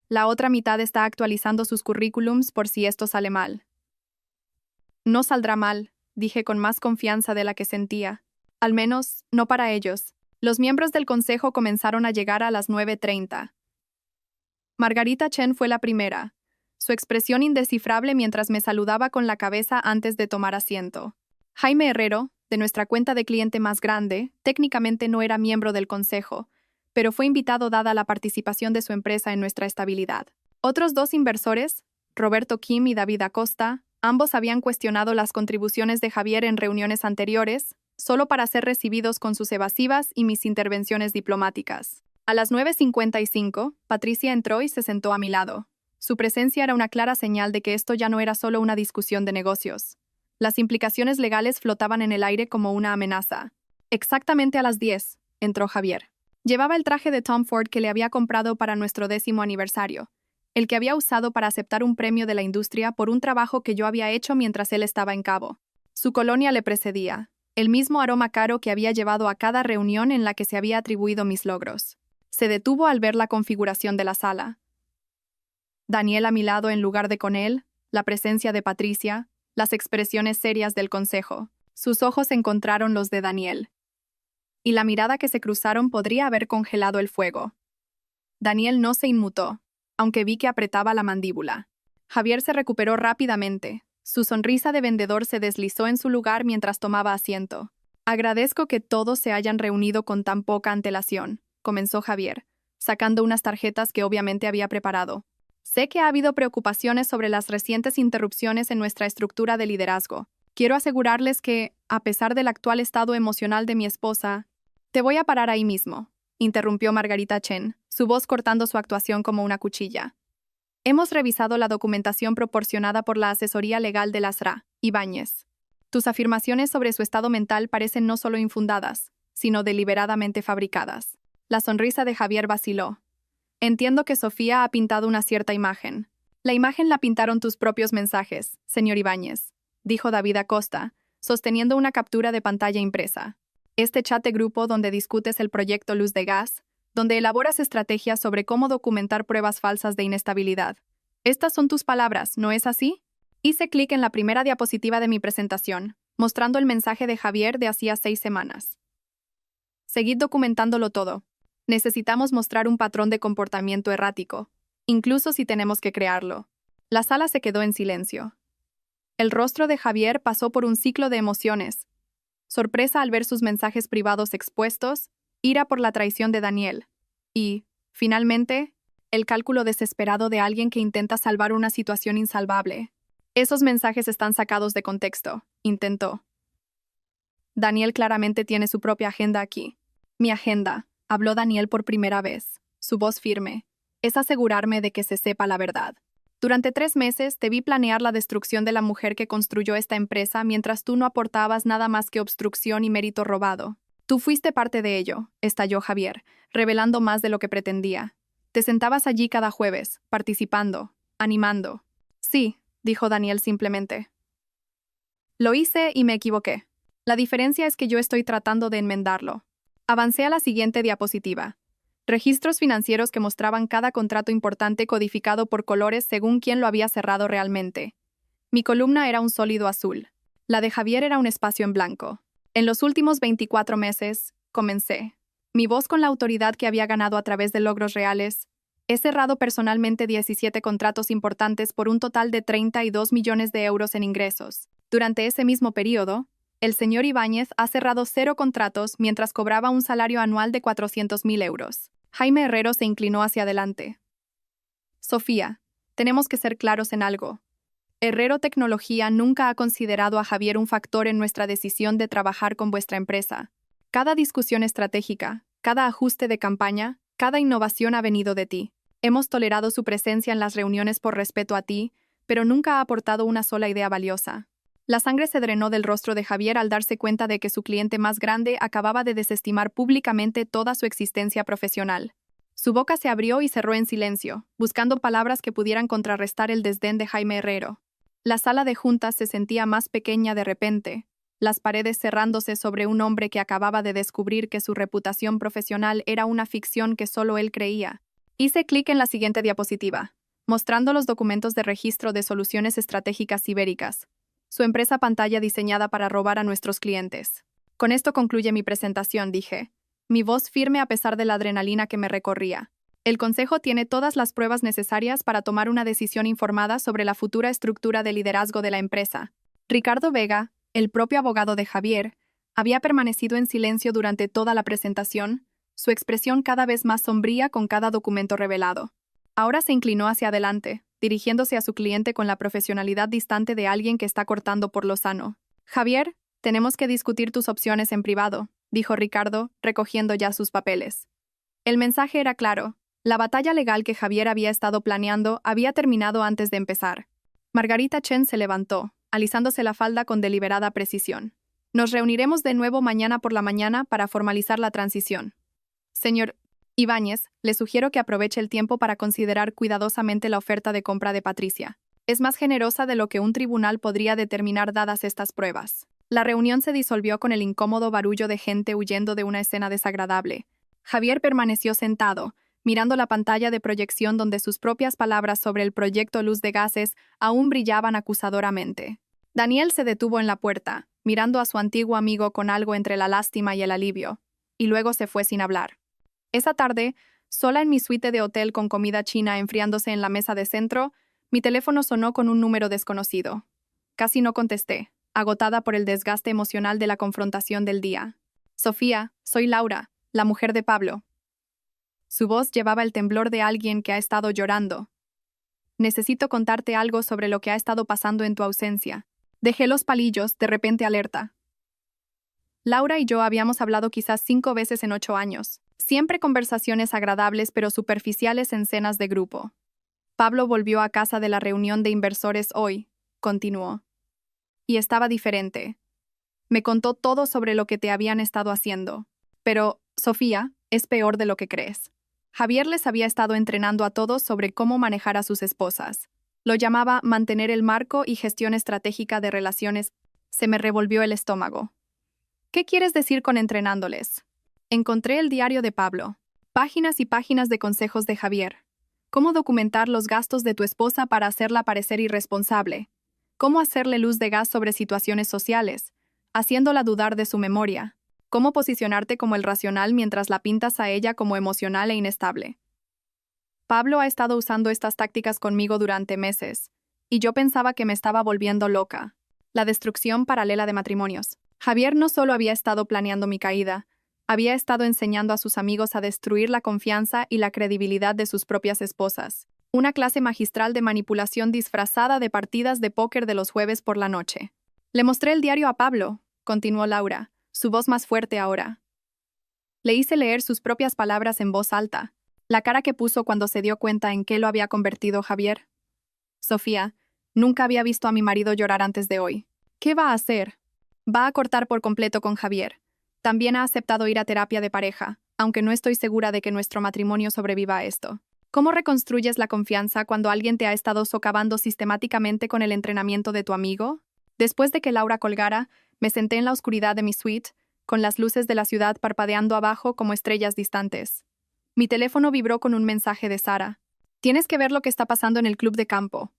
La otra mitad está actualizando sus currículums por si esto sale mal. No saldrá mal, dije con más confianza de la que sentía. Al menos, no para ellos. Los miembros del consejo comenzaron a llegar a las 9:30. Margarita Chen fue la primera, su expresión indescifrable mientras me saludaba con la cabeza antes de tomar asiento. Jaime Herrero, de nuestra cuenta de cliente más grande, técnicamente no era miembro del consejo, pero fue invitado dada la participación de su empresa en nuestra estabilidad. Otros dos inversores, Roberto Kim y David Acosta, ambos habían cuestionado las contribuciones de Javier en reuniones anteriores, solo para ser recibidos con sus evasivas y mis intervenciones diplomáticas. A las 9:55, Patricia entró y se sentó a mi lado. Su presencia era una clara señal de que esto ya no era solo una discusión de negocios. Las implicaciones legales flotaban en el aire como una amenaza. Exactamente a las 10, entró Javier. Llevaba el traje de Tom Ford que le había comprado para nuestro 10º aniversario, el que había usado para aceptar un premio de la industria por un trabajo que yo había hecho mientras él estaba en Cabo. Su colonia le precedía, el mismo aroma caro que había llevado a cada reunión en la que se había atribuido mis logros. Se detuvo al ver la configuración de la sala. Daniel a mi lado en lugar de con él, la presencia de Patricia, las expresiones serias del consejo. Sus ojos encontraron los de Daniel. Y la mirada que se cruzaron podría haber congelado el fuego. Daniel no se inmutó, aunque vi que apretaba la mandíbula. Javier se recuperó rápidamente. Su sonrisa de vendedor se deslizó en su lugar mientras tomaba asiento. Agradezco que todos se hayan reunido con tan poca antelación, comenzó Javier, sacando unas tarjetas que obviamente había preparado. Sé que ha habido preocupaciones sobre las recientes interrupciones en nuestra estructura de liderazgo. Quiero asegurarles que, a pesar del actual estado emocional de mi esposa, te voy a parar ahí mismo, interrumpió Margarita Chen, su voz cortando su actuación como una cuchilla. Hemos revisado la documentación proporcionada por la asesoría legal de la SRA, Ibáñez. Tus afirmaciones sobre su estado mental parecen no solo infundadas, sino deliberadamente fabricadas. La sonrisa de Javier vaciló. Entiendo que Sofía ha pintado una cierta imagen. La imagen la pintaron tus propios mensajes, señor Ibáñez, dijo David Acosta, sosteniendo una captura de pantalla impresa. Este chat de grupo donde discutes el proyecto Luz de Gas, donde elaboras estrategias sobre cómo documentar pruebas falsas de inestabilidad. Estas son tus palabras, ¿no es así? Hice clic en la primera diapositiva de mi presentación, mostrando el mensaje de Javier de hacía 6 semanas. Seguid documentándolo todo. Necesitamos mostrar un patrón de comportamiento errático, incluso si tenemos que crearlo. La sala se quedó en silencio. El rostro de Javier pasó por un ciclo de emociones. Sorpresa al ver sus mensajes privados expuestos, ira por la traición de Daniel, y, finalmente, el cálculo desesperado de alguien que intenta salvar una situación insalvable. Esos mensajes están sacados de contexto, intentó. Daniel claramente tiene su propia agenda aquí. Mi agenda, habló Daniel por primera vez, su voz firme, es asegurarme de que se sepa la verdad. Durante 3 meses te vi planear la destrucción de la mujer que construyó esta empresa mientras tú no aportabas nada más que obstrucción y mérito robado. Tú fuiste parte de ello, estalló Javier, revelando más de lo que pretendía. Te sentabas allí cada jueves, participando, animando. Sí, dijo Daniel simplemente. Lo hice y me equivoqué. La diferencia es que yo estoy tratando de enmendarlo. Avancé a la siguiente diapositiva. Registros financieros que mostraban cada contrato importante codificado por colores según quién lo había cerrado realmente. Mi columna era un sólido azul. La de Javier era un espacio en blanco. En los últimos 24 meses, comencé. Mi voz con la autoridad que había ganado a través de logros reales. He cerrado personalmente 17 contratos importantes por un total de 32 millones de euros en ingresos. Durante ese mismo periodo, el señor Ibáñez ha cerrado 0 contratos mientras cobraba un salario anual de 400.000 euros. Jaime Herrero se inclinó hacia adelante. Sofía, tenemos que ser claros en algo. Herrero Tecnología nunca ha considerado a Javier un factor en nuestra decisión de trabajar con vuestra empresa. Cada discusión estratégica, cada ajuste de campaña, cada innovación ha venido de ti. Hemos tolerado su presencia en las reuniones por respeto a ti, pero nunca ha aportado una sola idea valiosa. La sangre se drenó del rostro de Javier al darse cuenta de que su cliente más grande acababa de desestimar públicamente toda su existencia profesional. Su boca se abrió y cerró en silencio, buscando palabras que pudieran contrarrestar el desdén de Jaime Herrero. La sala de juntas se sentía más pequeña de repente, las paredes cerrándose sobre un hombre que acababa de descubrir que su reputación profesional era una ficción que solo él creía. Hice clic en la siguiente diapositiva, mostrando los documentos de registro de soluciones estratégicas ibéricas, su empresa pantalla diseñada para robar a nuestros clientes. Con esto concluye mi presentación, dije, mi voz firme a pesar de la adrenalina que me recorría. El Consejo tiene todas las pruebas necesarias para tomar una decisión informada sobre la futura estructura de liderazgo de la empresa. Ricardo Vega, el propio abogado de Javier, había permanecido en silencio durante toda la presentación, su expresión cada vez más sombría con cada documento revelado. Ahora se inclinó hacia adelante, dirigiéndose a su cliente con la profesionalidad distante de alguien que está cortando por lo sano. Javier, tenemos que discutir tus opciones en privado, dijo Ricardo, recogiendo ya sus papeles. El mensaje era claro. La batalla legal que Javier había estado planeando había terminado antes de empezar. Margarita Chen se levantó, alisándose la falda con deliberada precisión. Nos reuniremos de nuevo mañana por la mañana para formalizar la transición. Señor Ibáñez, le sugiero que aproveche el tiempo para considerar cuidadosamente la oferta de compra de Patricia. Es más generosa de lo que un tribunal podría determinar dadas estas pruebas. La reunión se disolvió con el incómodo barullo de gente huyendo de una escena desagradable. Javier permaneció sentado, mirando la pantalla de proyección donde sus propias palabras sobre el proyecto Luz de Gases aún brillaban acusadoramente. Daniel se detuvo en la puerta, mirando a su antiguo amigo con algo entre la lástima y el alivio, y luego se fue sin hablar. Esa tarde, sola en mi suite de hotel con comida china enfriándose en la mesa de centro, mi teléfono sonó con un número desconocido. Casi no contesté, agotada por el desgaste emocional de la confrontación del día. Sofía, soy Laura, la mujer de Pablo. Su voz llevaba el temblor de alguien que ha estado llorando. Necesito contarte algo sobre lo que ha estado pasando en tu ausencia. Dejé los palillos, de repente alerta. Laura y yo habíamos hablado quizás 5 veces en 8 años. Siempre conversaciones agradables pero superficiales en cenas de grupo. Pablo volvió a casa de la reunión de inversores hoy, continuó. Y estaba diferente. Me contó todo sobre lo que te habían estado haciendo. Pero, Sofía, es peor de lo que crees. Javier les había estado entrenando a todos sobre cómo manejar a sus esposas. Lo llamaba mantener el marco y gestión estratégica de relaciones. Se me revolvió el estómago. ¿Qué quieres decir con entrenándoles? Encontré el diario de Pablo. Páginas y páginas de consejos de Javier. Cómo documentar los gastos de tu esposa para hacerla parecer irresponsable. Cómo hacerle luz de gas sobre situaciones sociales, haciéndola dudar de su memoria. Cómo posicionarte como el racional mientras la pintas a ella como emocional e inestable. Pablo ha estado usando estas tácticas conmigo durante meses, y yo pensaba que me estaba volviendo loca. La destrucción paralela de matrimonios. Javier no solo había estado planeando mi caída, había estado enseñando a sus amigos a destruir la confianza y la credibilidad de sus propias esposas. Una clase magistral de manipulación disfrazada de partidas de póker de los jueves por la noche. Le mostré el diario a Pablo, continuó Laura, su voz más fuerte ahora. Le hice leer sus propias palabras en voz alta, la cara que puso cuando se dio cuenta en qué lo había convertido Javier. Sofía, nunca había visto a mi marido llorar antes de hoy. ¿Qué va a hacer? Va a cortar por completo con Javier. También ha aceptado ir a terapia de pareja, aunque no estoy segura de que nuestro matrimonio sobreviva a esto. ¿Cómo reconstruyes la confianza cuando alguien te ha estado socavando sistemáticamente con el entrenamiento de tu amigo? Después de que Laura colgara, me senté en la oscuridad de mi suite, con las luces de la ciudad parpadeando abajo como estrellas distantes. Mi teléfono vibró con un mensaje de Sara. Tienes que ver lo que está pasando en el club de campo.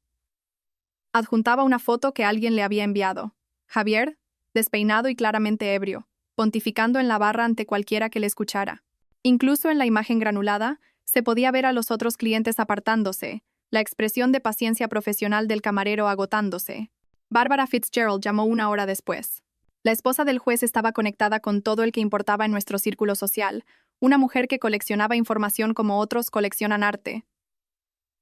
Adjuntaba una foto que alguien le había enviado. Javier, despeinado y claramente ebrio, pontificando en la barra ante cualquiera que le escuchara. Incluso en la imagen granulada, se podía ver a los otros clientes apartándose, la expresión de paciencia profesional del camarero agotándose. Barbara Fitzgerald llamó 1 hora después. La esposa del juez estaba conectada con todo el que importaba en nuestro círculo social, una mujer que coleccionaba información como otros coleccionan arte.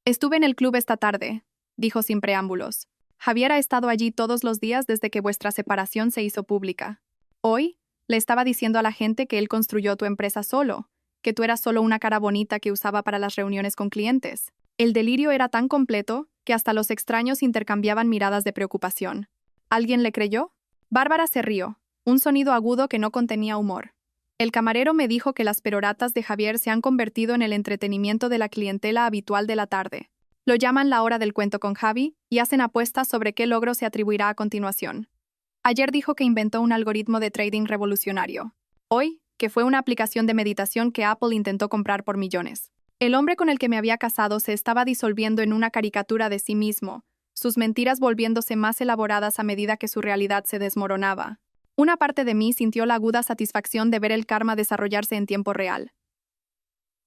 Estuve en el club esta tarde, dijo sin preámbulos. Javier ha estado allí todos los días desde que vuestra separación se hizo pública. Hoy, le estaba diciendo a la gente que él construyó tu empresa solo, que tú eras solo una cara bonita que usaba para las reuniones con clientes. El delirio era tan completo que hasta los extraños intercambiaban miradas de preocupación. ¿Alguien le creyó? Bárbara se rió, un sonido agudo que no contenía humor. El camarero me dijo que las peroratas de Javier se han convertido en el entretenimiento de la clientela habitual de la tarde. Lo llaman la hora del cuento con Javi y hacen apuestas sobre qué logro se atribuirá a continuación. Ayer dijo que inventó un algoritmo de trading revolucionario. Hoy, que fue una aplicación de meditación que Apple intentó comprar por millones. El hombre con el que me había casado se estaba disolviendo en una caricatura de sí mismo, sus mentiras volviéndose más elaboradas a medida que su realidad se desmoronaba. Una parte de mí sintió la aguda satisfacción de ver el karma desarrollarse en tiempo real.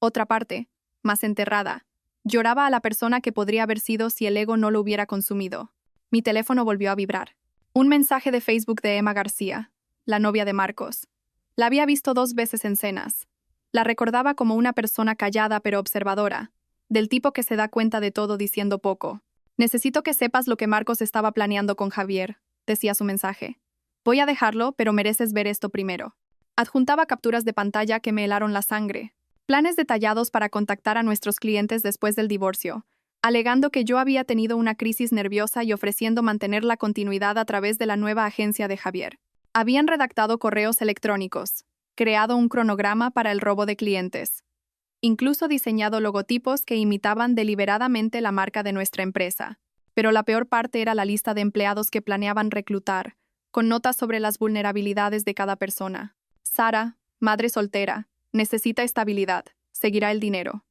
Otra parte, más enterrada, lloraba a la persona que podría haber sido si el ego no lo hubiera consumido. Mi teléfono volvió a vibrar. Un mensaje de Facebook de Emma García, la novia de Marcos. La había visto 2 veces en cenas. La recordaba como una persona callada pero observadora, del tipo que se da cuenta de todo diciendo poco. Necesito que sepas lo que Marcos estaba planeando con Javier, decía su mensaje. Voy a dejarlo, pero mereces ver esto primero. Adjuntaba capturas de pantalla que me helaron la sangre. Planes detallados para contactar a nuestros clientes después del divorcio, alegando que yo había tenido una crisis nerviosa y ofreciendo mantener la continuidad a través de la nueva agencia de Javier. Habían redactado correos electrónicos, creado un cronograma para el robo de clientes, incluso diseñado logotipos que imitaban deliberadamente la marca de nuestra empresa. Pero la peor parte era la lista de empleados que planeaban reclutar, con notas sobre las vulnerabilidades de cada persona. Sara, madre soltera, necesita estabilidad, seguirá el dinero.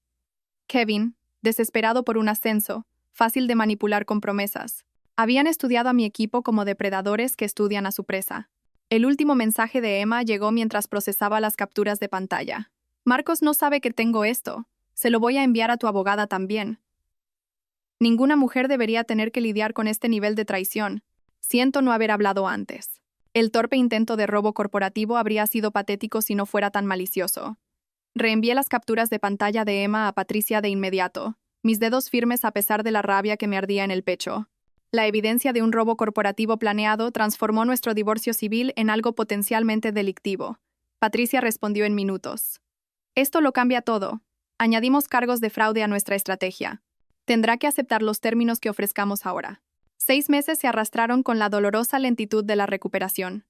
Kevin, desesperado por un ascenso, fácil de manipular con promesas. Habían estudiado a mi equipo como depredadores que estudian a su presa. El último mensaje de Emma llegó mientras procesaba las capturas de pantalla. Marcos no sabe que tengo esto. Se lo voy a enviar a tu abogada también. Ninguna mujer debería tener que lidiar con este nivel de traición. Siento no haber hablado antes. El torpe intento de robo corporativo habría sido patético si no fuera tan malicioso. Reenvié las capturas de pantalla de Emma a Patricia de inmediato, mis dedos firmes a pesar de la rabia que me ardía en el pecho. La evidencia de un robo corporativo planeado transformó nuestro divorcio civil en algo potencialmente delictivo. Patricia respondió en minutos. Esto lo cambia todo. Añadimos cargos de fraude a nuestra estrategia. Tendrá que aceptar los términos que ofrezcamos ahora. 6 meses se arrastraron con la dolorosa lentitud de la recuperación.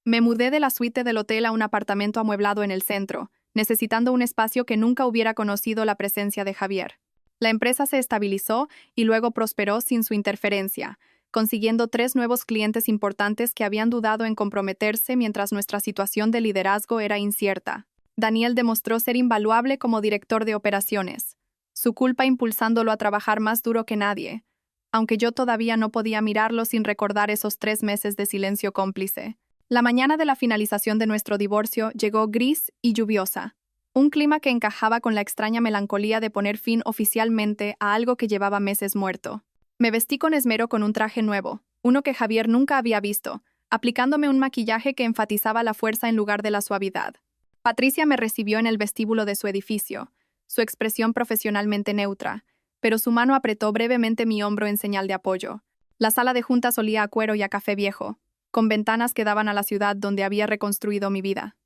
Me mudé de la suite del hotel a un apartamento amueblado en el centro, necesitando un espacio que nunca hubiera conocido la presencia de Javier. La empresa se estabilizó y luego prosperó sin su interferencia, consiguiendo 3 nuevos clientes importantes que habían dudado en comprometerse mientras nuestra situación de liderazgo era incierta. Daniel demostró ser invaluable como director de operaciones, su culpa impulsándolo a trabajar más duro que nadie, aunque yo todavía no podía mirarlo sin recordar esos 3 meses de silencio cómplice. La mañana de la finalización de nuestro divorcio llegó gris y lluviosa, un clima que encajaba con la extraña melancolía de poner fin oficialmente a algo que llevaba meses muerto. Me vestí con esmero con un traje nuevo, uno que Javier nunca había visto, aplicándome un maquillaje que enfatizaba la fuerza en lugar de la suavidad. Patricia me recibió en el vestíbulo de su edificio, su expresión profesionalmente neutra, pero su mano apretó brevemente mi hombro en señal de apoyo. La sala de juntas olía a cuero y a café viejo, con ventanas que daban a la ciudad donde había reconstruido mi vida.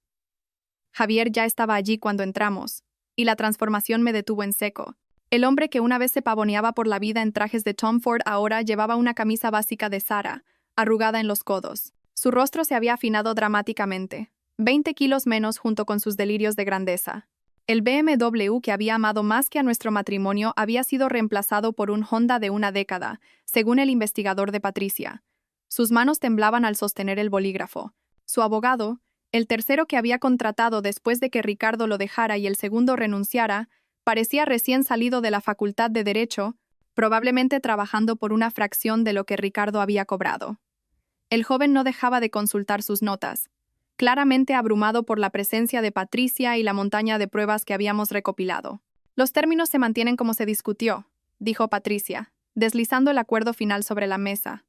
Javier ya estaba allí cuando entramos, y la transformación me detuvo en seco. El hombre que una vez se pavoneaba por la vida en trajes de Tom Ford ahora llevaba una camisa básica de Zara, arrugada en los codos. Su rostro se había afinado dramáticamente, 20 kilos menos junto con sus delirios de grandeza. El BMW que había amado más que a nuestro matrimonio había sido reemplazado por un Honda de una década, según el investigador de Patricia. Sus manos temblaban al sostener el bolígrafo. Su abogado, el tercero que había contratado después de que Ricardo lo dejara y el segundo renunciara, parecía recién salido de la Facultad de Derecho, probablemente trabajando por una fracción de lo que Ricardo había cobrado. El joven no dejaba de consultar sus notas, claramente abrumado por la presencia de Patricia y la montaña de pruebas que habíamos recopilado. Los términos se mantienen como se discutió, dijo Patricia, deslizando el acuerdo final sobre la mesa.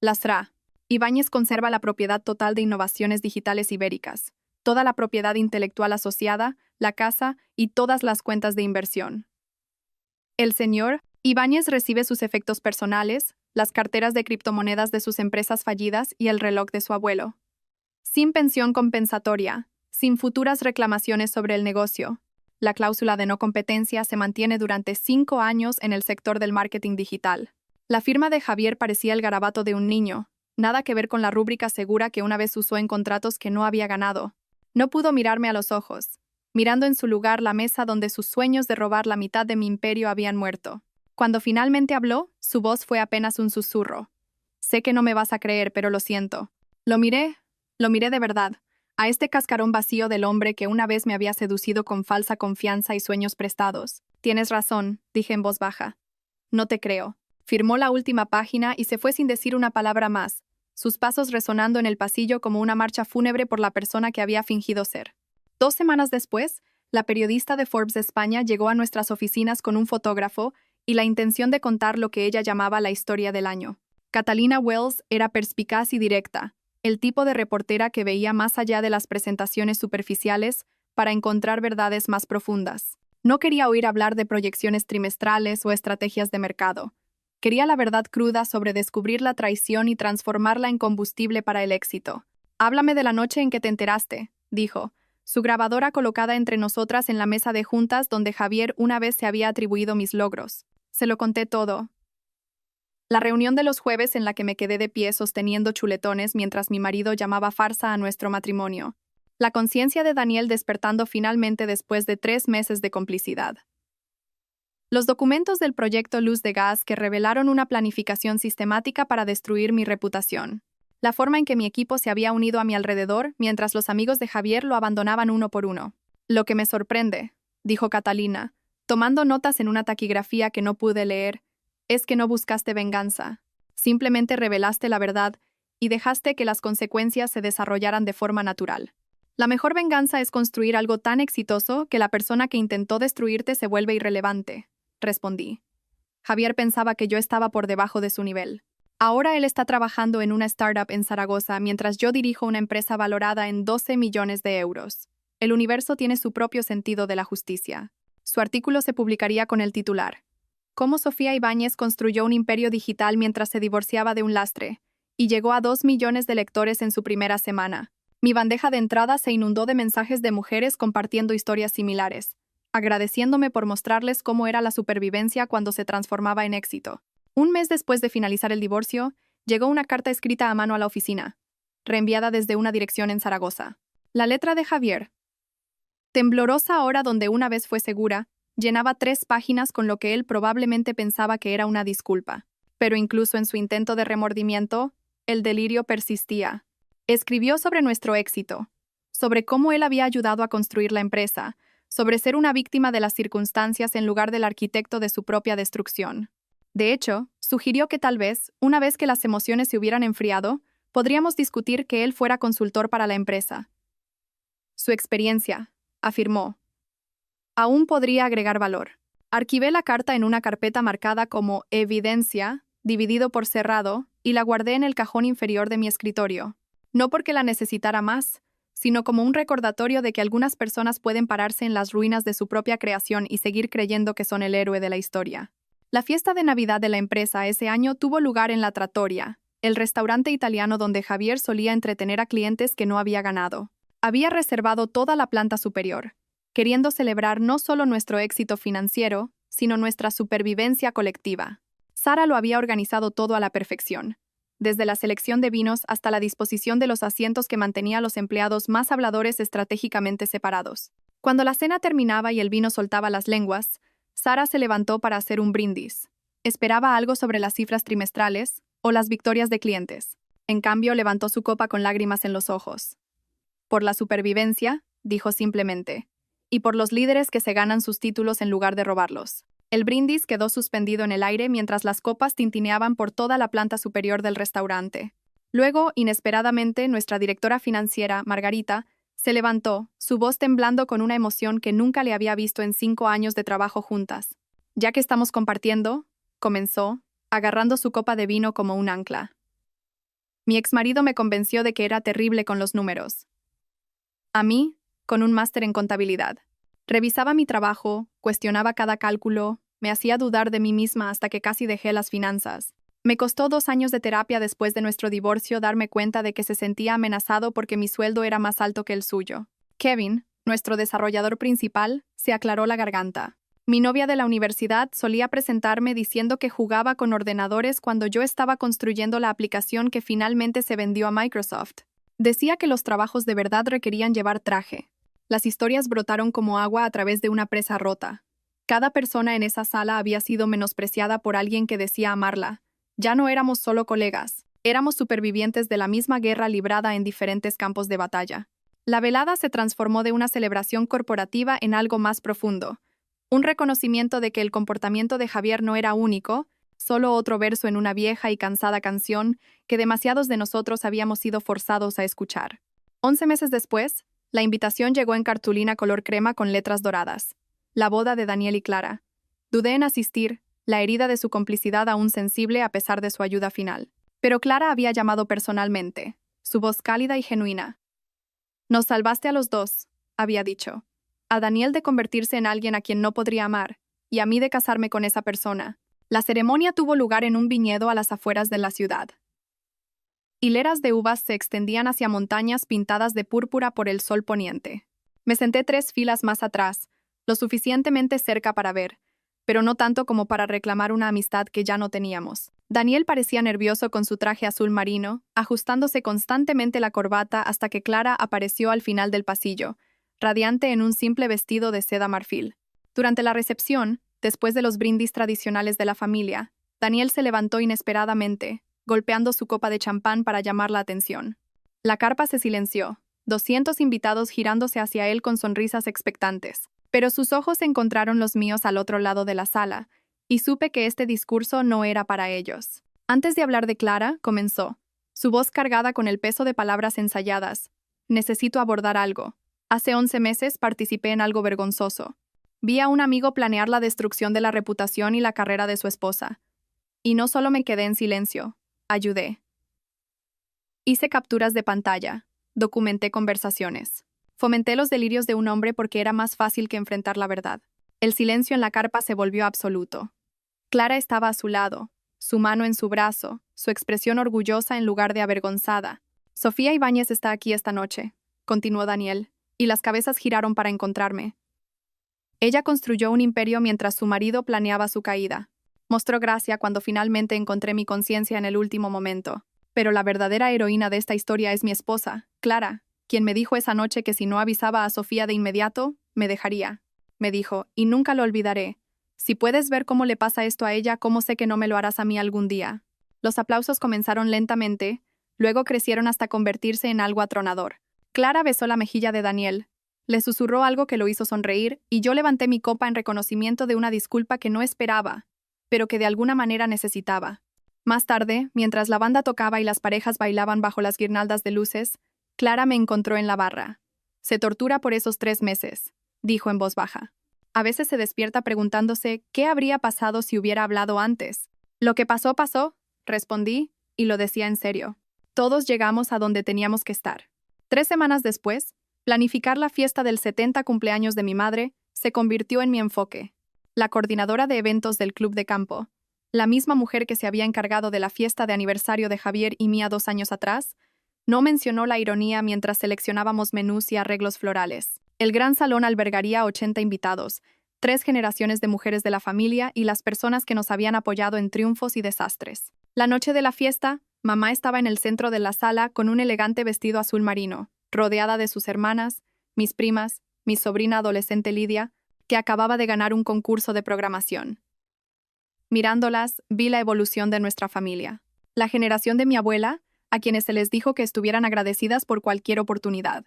Las RA. Ibáñez conserva la propiedad total de Innovaciones Digitales Ibéricas, toda la propiedad intelectual asociada, la casa y todas las cuentas de inversión. El señor Ibáñez recibe sus efectos personales, las carteras de criptomonedas de sus empresas fallidas y el reloj de su abuelo. Sin pensión compensatoria, sin futuras reclamaciones sobre el negocio. La cláusula de no competencia se mantiene durante 5 años en el sector del marketing digital. La firma de Javier parecía el garabato de un niño, Nada que ver con la rúbrica segura que una vez usó en contratos que no había ganado. No pudo mirarme a los ojos, mirando en su lugar la mesa donde sus sueños de robar la mitad de mi imperio habían muerto. Cuando finalmente habló, su voz fue apenas un susurro. Sé que no me vas a creer, pero lo siento. Lo miré de verdad, a este cascarón vacío del hombre que una vez me había seducido con falsa confianza y sueños prestados. Tienes razón, dije en voz baja. No te creo. Firmó la última página y se fue sin decir una palabra más, sus pasos resonando en el pasillo como una marcha fúnebre por la persona que había fingido ser. 2 semanas después, la periodista de Forbes España llegó a nuestras oficinas con un fotógrafo y la intención de contar lo que ella llamaba la historia del año. Catalina Wells era perspicaz y directa, el tipo de reportera que veía más allá de las presentaciones superficiales para encontrar verdades más profundas. No quería oír hablar de proyecciones trimestrales o estrategias de mercado. Quería la verdad cruda sobre descubrir la traición y transformarla en combustible para el éxito. «Háblame de la noche en que te enteraste», dijo, su grabadora colocada entre nosotras en la mesa de juntas donde Javier una vez se había atribuido mis logros. Se lo conté todo. La reunión de los jueves en la que me quedé de pie sosteniendo chuletones mientras mi marido llamaba farsa a nuestro matrimonio. La conciencia de Daniel despertando finalmente después de 3 meses de complicidad. Los documentos del proyecto Luz de Gas que revelaron una planificación sistemática para destruir mi reputación. La forma en que mi equipo se había unido a mi alrededor mientras los amigos de Javier lo abandonaban uno por uno. Lo que me sorprende, dijo Catalina, tomando notas en una taquigrafía que no pude leer, es que no buscaste venganza. Simplemente revelaste la verdad y dejaste que las consecuencias se desarrollaran de forma natural. La mejor venganza es construir algo tan exitoso que la persona que intentó destruirte se vuelve irrelevante, respondí. Javier pensaba que yo estaba por debajo de su nivel. Ahora él está trabajando en una startup en Zaragoza mientras yo dirijo una empresa valorada en 12 millones de euros. El universo tiene su propio sentido de la justicia. Su artículo se publicaría con el titular: Cómo Sofía Ibáñez construyó un imperio digital mientras se divorciaba de un lastre, y llegó a 2 millones de lectores en su primera semana. Mi bandeja de entrada se inundó de mensajes de mujeres compartiendo historias similares, agradeciéndome por mostrarles cómo era la supervivencia cuando se transformaba en éxito. Un mes después de finalizar el divorcio, llegó una carta escrita a mano a la oficina, reenviada desde una dirección en Zaragoza. La letra de Javier, temblorosa ahora donde una vez fue segura, llenaba 3 páginas con lo que él probablemente pensaba que era una disculpa. Pero incluso en su intento de remordimiento, el delirio persistía. Escribió sobre nuestro éxito, sobre cómo él había ayudado a construir la empresa, sobre ser una víctima de las circunstancias en lugar del arquitecto de su propia destrucción. De hecho, sugirió que tal vez, una vez que las emociones se hubieran enfriado, podríamos discutir que él fuera consultor para la empresa. Su experiencia, afirmó, aún podría agregar valor. Archivé la carta en una carpeta marcada como evidencia, dividido por cerrado, y la guardé en el cajón inferior de mi escritorio. No porque la necesitara más, sino como un recordatorio de que algunas personas pueden pararse en las ruinas de su propia creación y seguir creyendo que son el héroe de la historia. La fiesta de Navidad de la empresa ese año tuvo lugar en La Trattoria, el restaurante italiano donde Javier solía entretener a clientes que no había ganado. Había reservado toda la planta superior, queriendo celebrar no solo nuestro éxito financiero, sino nuestra supervivencia colectiva. Sara lo había organizado todo a la perfección, desde la selección de vinos hasta la disposición de los asientos que mantenía a los empleados más habladores estratégicamente separados. Cuando la cena terminaba y el vino soltaba las lenguas, Sara se levantó para hacer un brindis. Esperaba algo sobre las cifras trimestrales o las victorias de clientes. En cambio, levantó su copa con lágrimas en los ojos. Por la supervivencia, dijo simplemente, y por los líderes que se ganan sus títulos en lugar de robarlos. El brindis quedó suspendido en el aire mientras las copas tintineaban por toda la planta superior del restaurante. Luego, inesperadamente, nuestra directora financiera, Margarita, se levantó, su voz temblando con una emoción que nunca le había visto en 5 años de trabajo juntas. Ya que estamos compartiendo, comenzó, agarrando su copa de vino como un ancla. Mi exmarido me convenció de que era terrible con los números. A mí, con un máster en contabilidad. Revisaba mi trabajo, cuestionaba cada cálculo, me hacía dudar de mí misma hasta que casi dejé las finanzas. Me costó 2 años de terapia después de nuestro divorcio darme cuenta de que se sentía amenazado porque mi sueldo era más alto que el suyo. Kevin, nuestro desarrollador principal, se aclaró la garganta. Mi novia de la universidad solía presentarme diciendo que jugaba con ordenadores cuando yo estaba construyendo la aplicación que finalmente se vendió a Microsoft. Decía que los trabajos de verdad requerían llevar traje. Las historias brotaron como agua a través de una presa rota. Cada persona en esa sala había sido menospreciada por alguien que decía amarla. Ya no éramos solo colegas, éramos supervivientes de la misma guerra librada en diferentes campos de batalla. La velada se transformó de una celebración corporativa en algo más profundo. Un reconocimiento de que el comportamiento de Javier no era único, solo otro verso en una vieja y cansada canción que demasiados de nosotros habíamos sido forzados a escuchar. 11 meses después, la invitación llegó en cartulina color crema con letras doradas. La boda de Daniel y Clara. Dudé en asistir, la herida de su complicidad aún sensible a pesar de su ayuda final. Pero Clara había llamado personalmente, su voz cálida y genuina. «Nos salvaste a los dos», había dicho. A Daniel de convertirse en alguien a quien no podría amar, y a mí de casarme con esa persona. La ceremonia tuvo lugar en un viñedo a las afueras de la ciudad. Hileras de uvas se extendían hacia montañas pintadas de púrpura por el sol poniente. Me senté 3 filas más atrás, lo suficientemente cerca para ver, pero no tanto como para reclamar una amistad que ya no teníamos. Daniel parecía nervioso con su traje azul marino, ajustándose constantemente la corbata hasta que Clara apareció al final del pasillo, radiante en un simple vestido de seda marfil. Durante la recepción, después de los brindis tradicionales de la familia, Daniel se levantó inesperadamente, golpeando su copa de champán para llamar la atención. La carpa se silenció, 200 invitados girándose hacia él con sonrisas expectantes. Pero sus ojos encontraron los míos al otro lado de la sala, y supe que este discurso no era para ellos. Antes de hablar de Clara, comenzó, su voz cargada con el peso de palabras ensayadas. Necesito abordar algo. Hace 11 meses participé en algo vergonzoso. Vi a un amigo planear la destrucción de la reputación y la carrera de su esposa. Y no solo me quedé en silencio, ayudé. Hice capturas de pantalla, documenté conversaciones. Fomenté los delirios de un hombre porque era más fácil que enfrentar la verdad. El silencio en la carpa se volvió absoluto. Clara estaba a su lado, su mano en su brazo, su expresión orgullosa en lugar de avergonzada. Sofía Ibáñez está aquí esta noche, continuó Daniel, y las cabezas giraron para encontrarme. Ella construyó un imperio mientras su marido planeaba su caída. Mostró gracia cuando finalmente encontré mi conciencia en el último momento. Pero la verdadera heroína de esta historia es mi esposa, Clara, quien me dijo esa noche que si no avisaba a Sofía de inmediato, me dejaría. Me dijo, y nunca lo olvidaré. Si puedes ver cómo le pasa esto a ella, ¿cómo sé que no me lo harás a mí algún día? Los aplausos comenzaron lentamente, luego crecieron hasta convertirse en algo atronador. Clara besó la mejilla de Daniel. Le susurró algo que lo hizo sonreír, y yo levanté mi copa en reconocimiento de una disculpa que no esperaba, pero que de alguna manera necesitaba. Más tarde, mientras la banda tocaba y las parejas bailaban bajo las guirnaldas de luces, Clara me encontró en la barra. Se tortura por esos 3 meses, dijo en voz baja. A veces se despierta preguntándose qué habría pasado si hubiera hablado antes. Lo que pasó, pasó, respondí, y lo decía en serio. Todos llegamos a donde teníamos que estar. 3 semanas después, planificar la fiesta del 70 cumpleaños de mi madre se convirtió en mi enfoque. La coordinadora de eventos del club de campo, la misma mujer que se había encargado de la fiesta de aniversario de Javier y mía 2 años atrás, no mencionó la ironía mientras seleccionábamos menús y arreglos florales. El gran salón albergaría 80 invitados, 3 generaciones de mujeres de la familia y las personas que nos habían apoyado en triunfos y desastres. La noche de la fiesta, mamá estaba en el centro de la sala con un elegante vestido azul marino, rodeada de sus hermanas, mis primas, mi sobrina adolescente Lidia, que acababa de ganar un concurso de programación. Mirándolas, vi la evolución de nuestra familia. La generación de mi abuela, a quienes se les dijo que estuvieran agradecidas por cualquier oportunidad.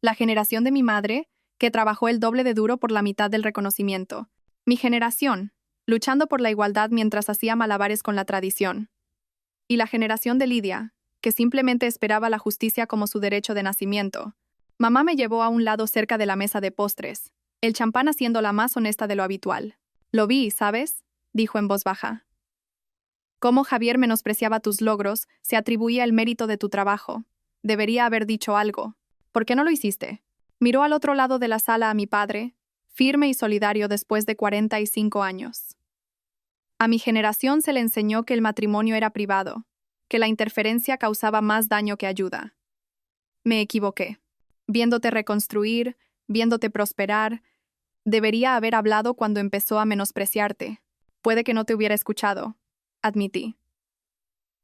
La generación de mi madre, que trabajó el doble de duro por la mitad del reconocimiento. Mi generación, luchando por la igualdad mientras hacía malabares con la tradición. Y la generación de Lidia, que simplemente esperaba la justicia como su derecho de nacimiento. Mamá me llevó a un lado cerca de la mesa de postres, el champán haciendo la más honesta de lo habitual. Lo vi, ¿sabes?, dijo en voz baja. Cómo Javier menospreciaba tus logros, se atribuía el mérito de tu trabajo. Debería haber dicho algo. ¿Por qué no lo hiciste? Miró al otro lado de la sala a mi padre, firme y solidario después de 45 años. A mi generación se le enseñó que el matrimonio era privado, que la interferencia causaba más daño que ayuda. Me equivoqué. Viéndote reconstruir, viéndote prosperar, Debería haber hablado cuando empezó a menospreciarte. Puede que no te hubiera escuchado, admití.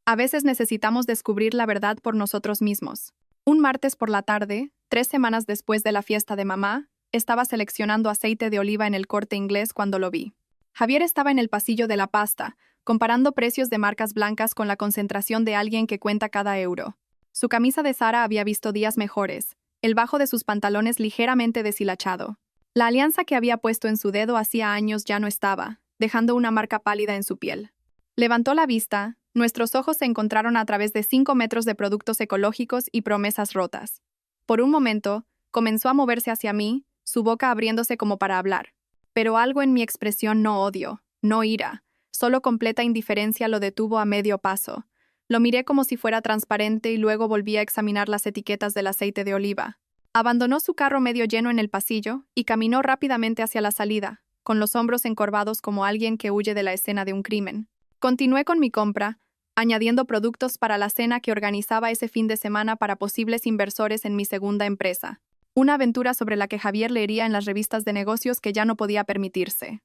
A veces necesitamos descubrir la verdad por nosotros mismos. Un martes por la tarde, 3 semanas después de la fiesta de mamá, estaba seleccionando aceite de oliva en el Corte Inglés cuando lo vi. Javier estaba en el pasillo de la pasta, comparando precios de marcas blancas con la concentración de alguien que cuenta cada euro. Su camisa de Zara había visto días mejores, el bajo de sus pantalones ligeramente deshilachado. La alianza que había puesto en su dedo hacía años ya no estaba, dejando una marca pálida en su piel. Levantó la vista, nuestros ojos se encontraron a través de 5 metros de productos ecológicos y promesas rotas. Por un momento, comenzó a moverse hacia mí, su boca abriéndose como para hablar. Pero algo en mi expresión no odio, no ira, solo completa indiferencia lo detuvo a medio paso. Lo miré como si fuera transparente y luego volví a examinar las etiquetas del aceite de oliva. Abandonó su carro medio lleno en el pasillo y caminó rápidamente hacia la salida, con los hombros encorvados como alguien que huye de la escena de un crimen. Continué con mi compra, añadiendo productos para la cena que organizaba ese fin de semana para posibles inversores en mi segunda empresa. Una aventura sobre la que Javier leería en las revistas de negocios que ya no podía permitirse.